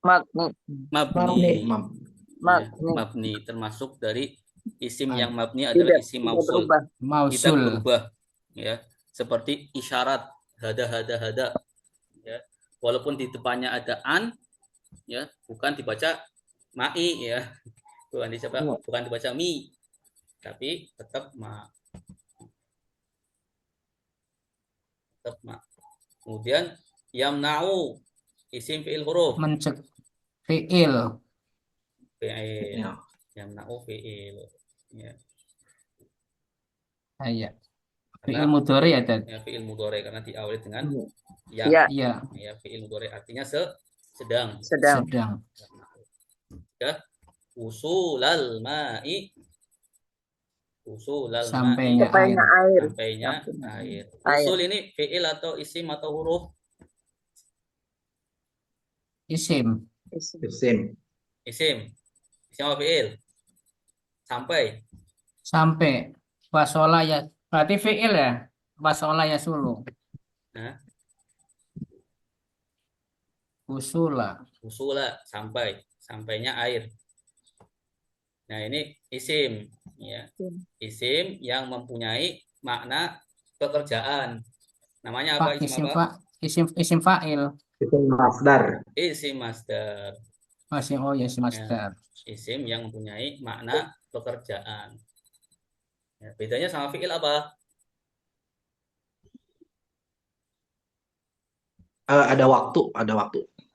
magni Mabni. Mab. Ya, magni mabni termasuk dari isim An. yang mabni adalah tidak isim tidak mausul. berubah. Tidak Mausul. berubah ya. Seperti isyarat hada ya. Walaupun di depannya ada an ya, bukan dibaca mai ya. Bukan dibaca mi, tapi tetap ma. Tetap ma. Kemudian yamna'u isim fi'il huruf. Mencegah. Fi'il. Fi'il. Ya. Yamna'u fi'il. Ya. Iya. Fi'il Karena mudhari ya, Dad. ya, fi'il mudhari karena diawali dengan ya. Ya, Iya. Ya, fi'il mudhari artinya sedang. sedang Sedang. Ya. Usulal ma'i. Usulal ma'i. Sampainya sampainya air. air Sampainya Sampainya air. air. Usul ini fi'il atau isim atau huruf? Isim. Isim. Isim. Isim. Isim apa fi'il? Sampai. Sampai. Wasola ya. Berarti fi'il ya. Wasola ya sulu. Nah, Usula. usula sampai. Sampainya air. Nah, ini isim ya. Isim yang mempunyai makna pekerjaan. Namanya apa Pak isim isim apa? fa isim fa'il. Isim masdar. Isim masdar. Masih oh ya isim Ya, masdar. isim yang mempunyai makna pekerjaan. Ya, bedanya sama fi'il apa? Ada waktu.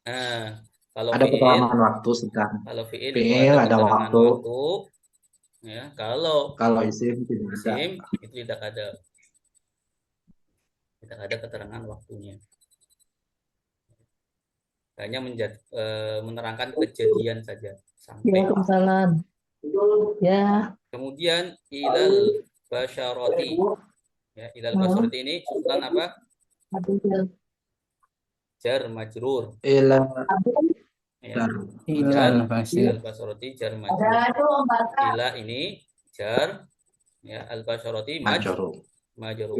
Nah, kalau Ada fi'il, keterangan waktu sedang. kalau fi'il itu Fi'il ada ada keterangan waktu. waktu. Ya, kalau Kalau isim tidak ada. isim itu tidak ada keterangan waktunya. Hanya menerangkan kejadian saja sampai. Waalaikumsalam. Ya. Kemudian ilal basyarati. Ya, ilal basyarati ini susunan apa? Jar majrur. Ila. Ya. Ilal basir. Ilal basyarati jar majrur. Ila ini jar ya, al basyarati Majrur. majrur.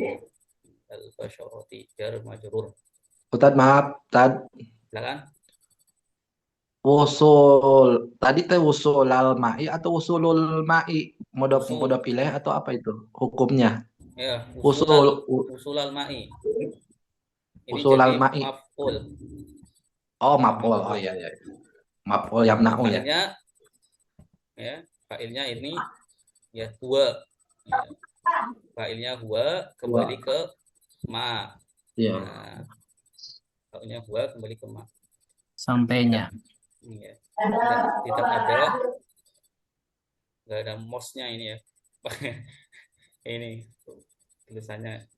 Al basyarati jar majrur. Ustaz maaf, Silakan. Usul. Tadi teh usul al ma'i atau usulul ma'i? Mudhof Usul. mudhof ilaih atau apa itu? Hukumnya. Ya, Usul. usul al-ma'i. Ini Usul jadi al-ma'i. maf'ul. Oh, maf'ul. Oh iya. Maf'ul yamna'u ya. Fa'ilnya ya, fa'ilnya ini ya huwa. Ya. Fa'ilnya huwa kembali ke ma. Iya. Nah, fa'ilnya huwa kembali ke ma. Sampainya. Ya. Tidak ada nggak ada mosnya ini ya. Ini tulisannya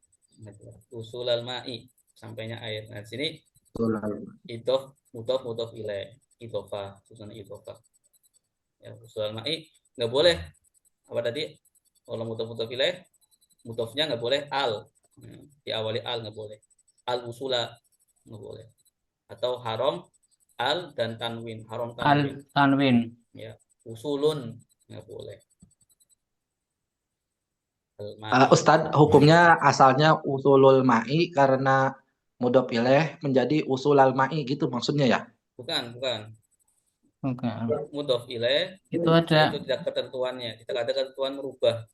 usul al-ma'i, sampainya air. Nah, di sini Usul al mudof ilaih, idhofah, susunan idhofah. Ya, usul al-ma'i nggak boleh apa tadi? Kalau mudof ilaih, mudofnya nggak boleh al. Diawali al nggak boleh. Al usula nggak boleh. Atau haram al dan tanwin, haram tanwin. Tanwin. Ya, usulun nggak boleh. Al-ma'i. Ustadz, hukumnya asalnya usulul ma'i karena mudhof ilaih menjadi usulal ma'i gitu maksudnya ya? Bukan. Oke. Mudhof ilaih Itu ada itu tidak ketentuannya, tidak ada ketentuan merubah.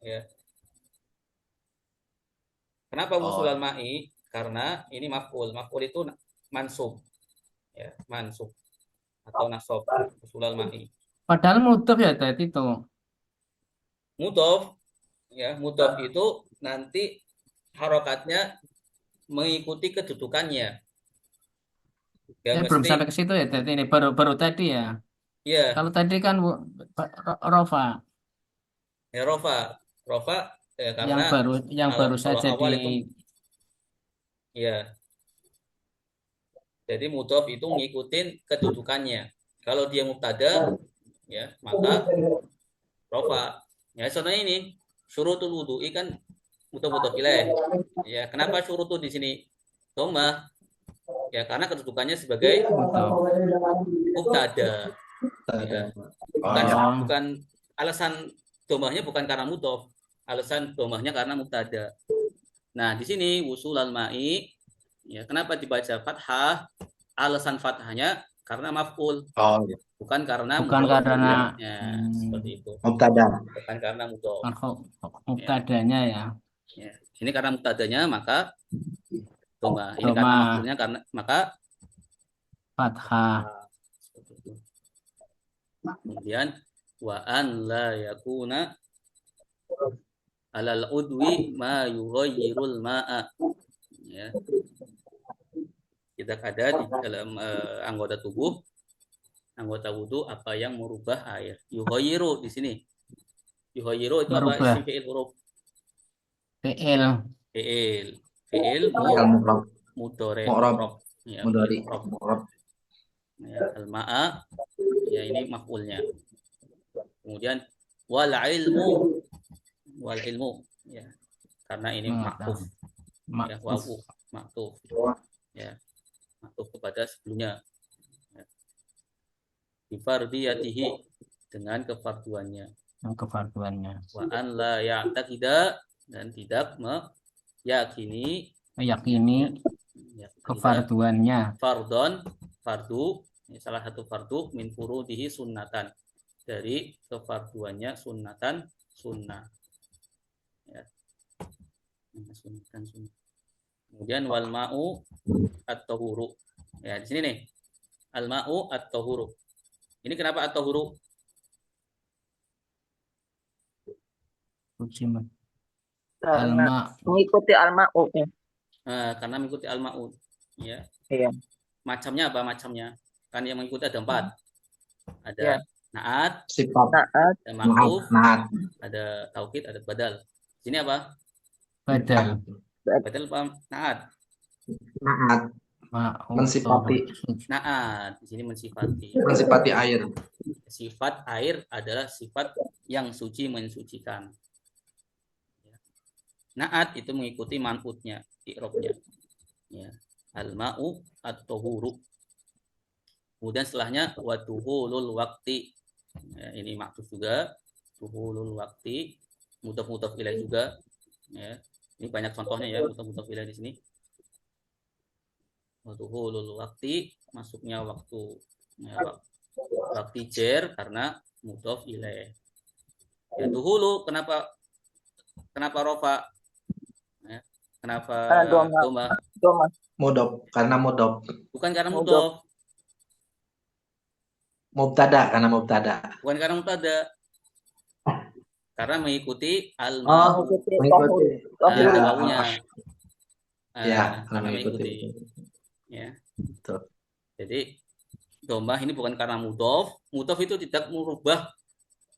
Ya. Kenapa Oh, usul al-ma'i? Karena ini maf'ul. Maf'ul itu mansub. Ya, mansub atau nasab. Usul al-ma'i. padahal mudhof ya tadi itu. Mudhof, ya, mudhof itu nanti harokatnya mengikuti kedudukannya. Ya Saya belum sampai mesti, ke situ ya tadi ini baru tadi ya. ya, Kalau tadi kan rofa ya rofa. Rofa ya yang karena baru kalau saja awal itu ya, jadi mudhof itu ngikutin kedudukannya. Kalau dia mubtada, ya, maka rofa. Ya, soalnya ini syurutul wudu'i kan mudhof ilaih. Ya, kenapa syurutu di sini domah? Ya, karena kedudukannya sebagai mudhof. mubtada. ada. Ya, Oh bukan ya. Oh, bukan alasan domahnya bukan karena mudhof. Alasan domahnya karena mubtada. Nah, di sini wusul al-ma'i, ya, kenapa dibaca fathah? Alasan fathahnya karena maf'ul, Oh ya. bukan karena bukan mudhof. karena Ya, seperti itu. Mubtada. Bukan karena mudhof. Ya, muktadanya ya. ya. Ini karena mubtadanya maka domah. Ini karena Doma maf'ulnya karena maka fathah. seperti itu. Kemudian wa an la yakuna alal udwi ma yughayyirul ma'a. Ya, tidak ada di dalam anggota tubuh, anggota wudhu apa yang merubah air. Yughayyiru di sini. Yughayyiru itu apa? Isim Merubah fi'il huruf. fi'il Fi'il. Fi'il Al mu'rab, mudhari mu'rab, mu'rab. Ya, mudhari, fi'il mu'rab. mu'rab. Ya, al-ma'a, ya ini maf'ulnya. Kemudian wal ilmu, ya. Karena ini maktuf. Ya, wawu maktuf. Ya, maktuf kepada sebelumnya. Ya. Bifardiyatihi, dengan kefarduannya. kefarduannya. Wa an la ya'taqida, dan tidak meyakini Meyakini kefarduannya. fardon, fardu, salah satu fardu min furudihi sunnatan, dari kefarduannya sunnatan sunnah. Ya. Sunnatan sunnah. Kemudian wal ma'u at-tahuru. Ya, di sini nih. Al ma'u at-tahuru. Ini kenapa at-tahuru? Karena Alma mengikuti al-ma'u. Karena mengikuti al ma'u. Ya. Iya. Macamnya apa macamnya? Kan yang mengikuti ada 4. Ada Ya. naat, Sifat. Naat, ada maktuf, Naat. ada taukid, ada badal. Sini apa? badal Badal apa? Naat. Naat. Mensifati. Naat di sini mensifati. Mensifati air. Sifat air adalah sifat yang suci mensucikan. Naat itu mengikuti man'utnya, i'rabnya. Ya. Al-ma'u at-tahuru. Kemudian setelahnya wa duhulul waqti. Ya, ini maksud juga duhulul waqti, mudhaf ilaih juga. Ya. Ini banyak contohnya ya, mudhaf ilaih di sini. Wa duhulul waqti, masuknya waktu. Ya, waktu jer karena mudhaf ilaih. Ya, duhulu kenapa rofa? Ya. Kenapa doma? Mudhof, karena mudhof. Bukan karena mudhaf. Mubtada, karena mubtada. Bukan karena mubtada. Karena mengikuti al-ma'u. Mengikuti. Ada wawunya. Ya, Karena mengikuti. Ya. Betul. Jadi domah ini bukan karena mudhof. Mudhof itu tidak merubah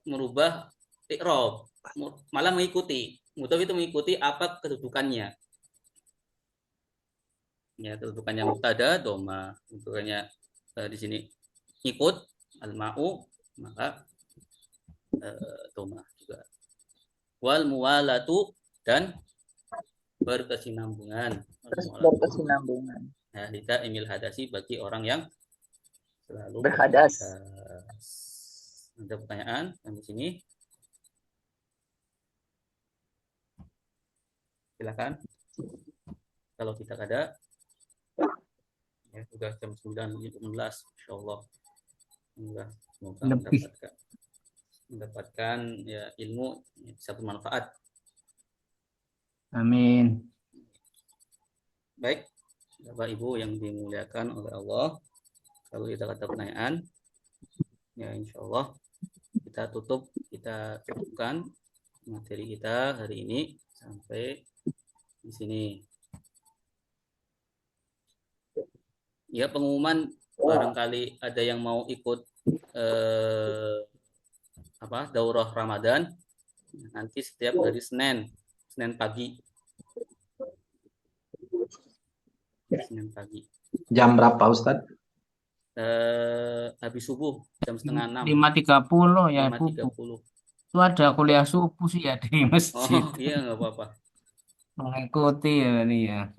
merubah i'rab, malah mengikuti. Mudhaf itu mengikuti apa kedudukannya. Ya, kedudukannya mubtada, doma, kedudukannya di sini ikut al-ma'u, maka doma juga. Wal muwalatu, dan berkesinambungan. Terus berkesinambungan. Nah, kita emil hadasi bagi orang yang selalu Berhadas. berhadas. Ada pertanyaan di sini? Silakan. Kalau tidak ada, ya sudah jam 9.15, Insya Allah. Semoga Lebih. mendapatkan ya ilmu yang bisa bermanfaat. Amin. Baik, Bapak Ibu yang dimuliakan oleh Allah, kalau tidak ada pertanyaan, ya Insya Allah kita cukupkan materi kita hari ini sampai di sini. Ya, pengumuman barangkali ada yang mau ikut daurah Ramadan nanti setiap hari Senin pagi. Senin pagi. Jam berapa Ustadz? Habis subuh jam 5:30. 5.30 ya, Bu. 5:30. Itu ada kuliah subuh sih ya di masjid. Oh iya, nggak apa-apa. Mengikuti ya ini ya.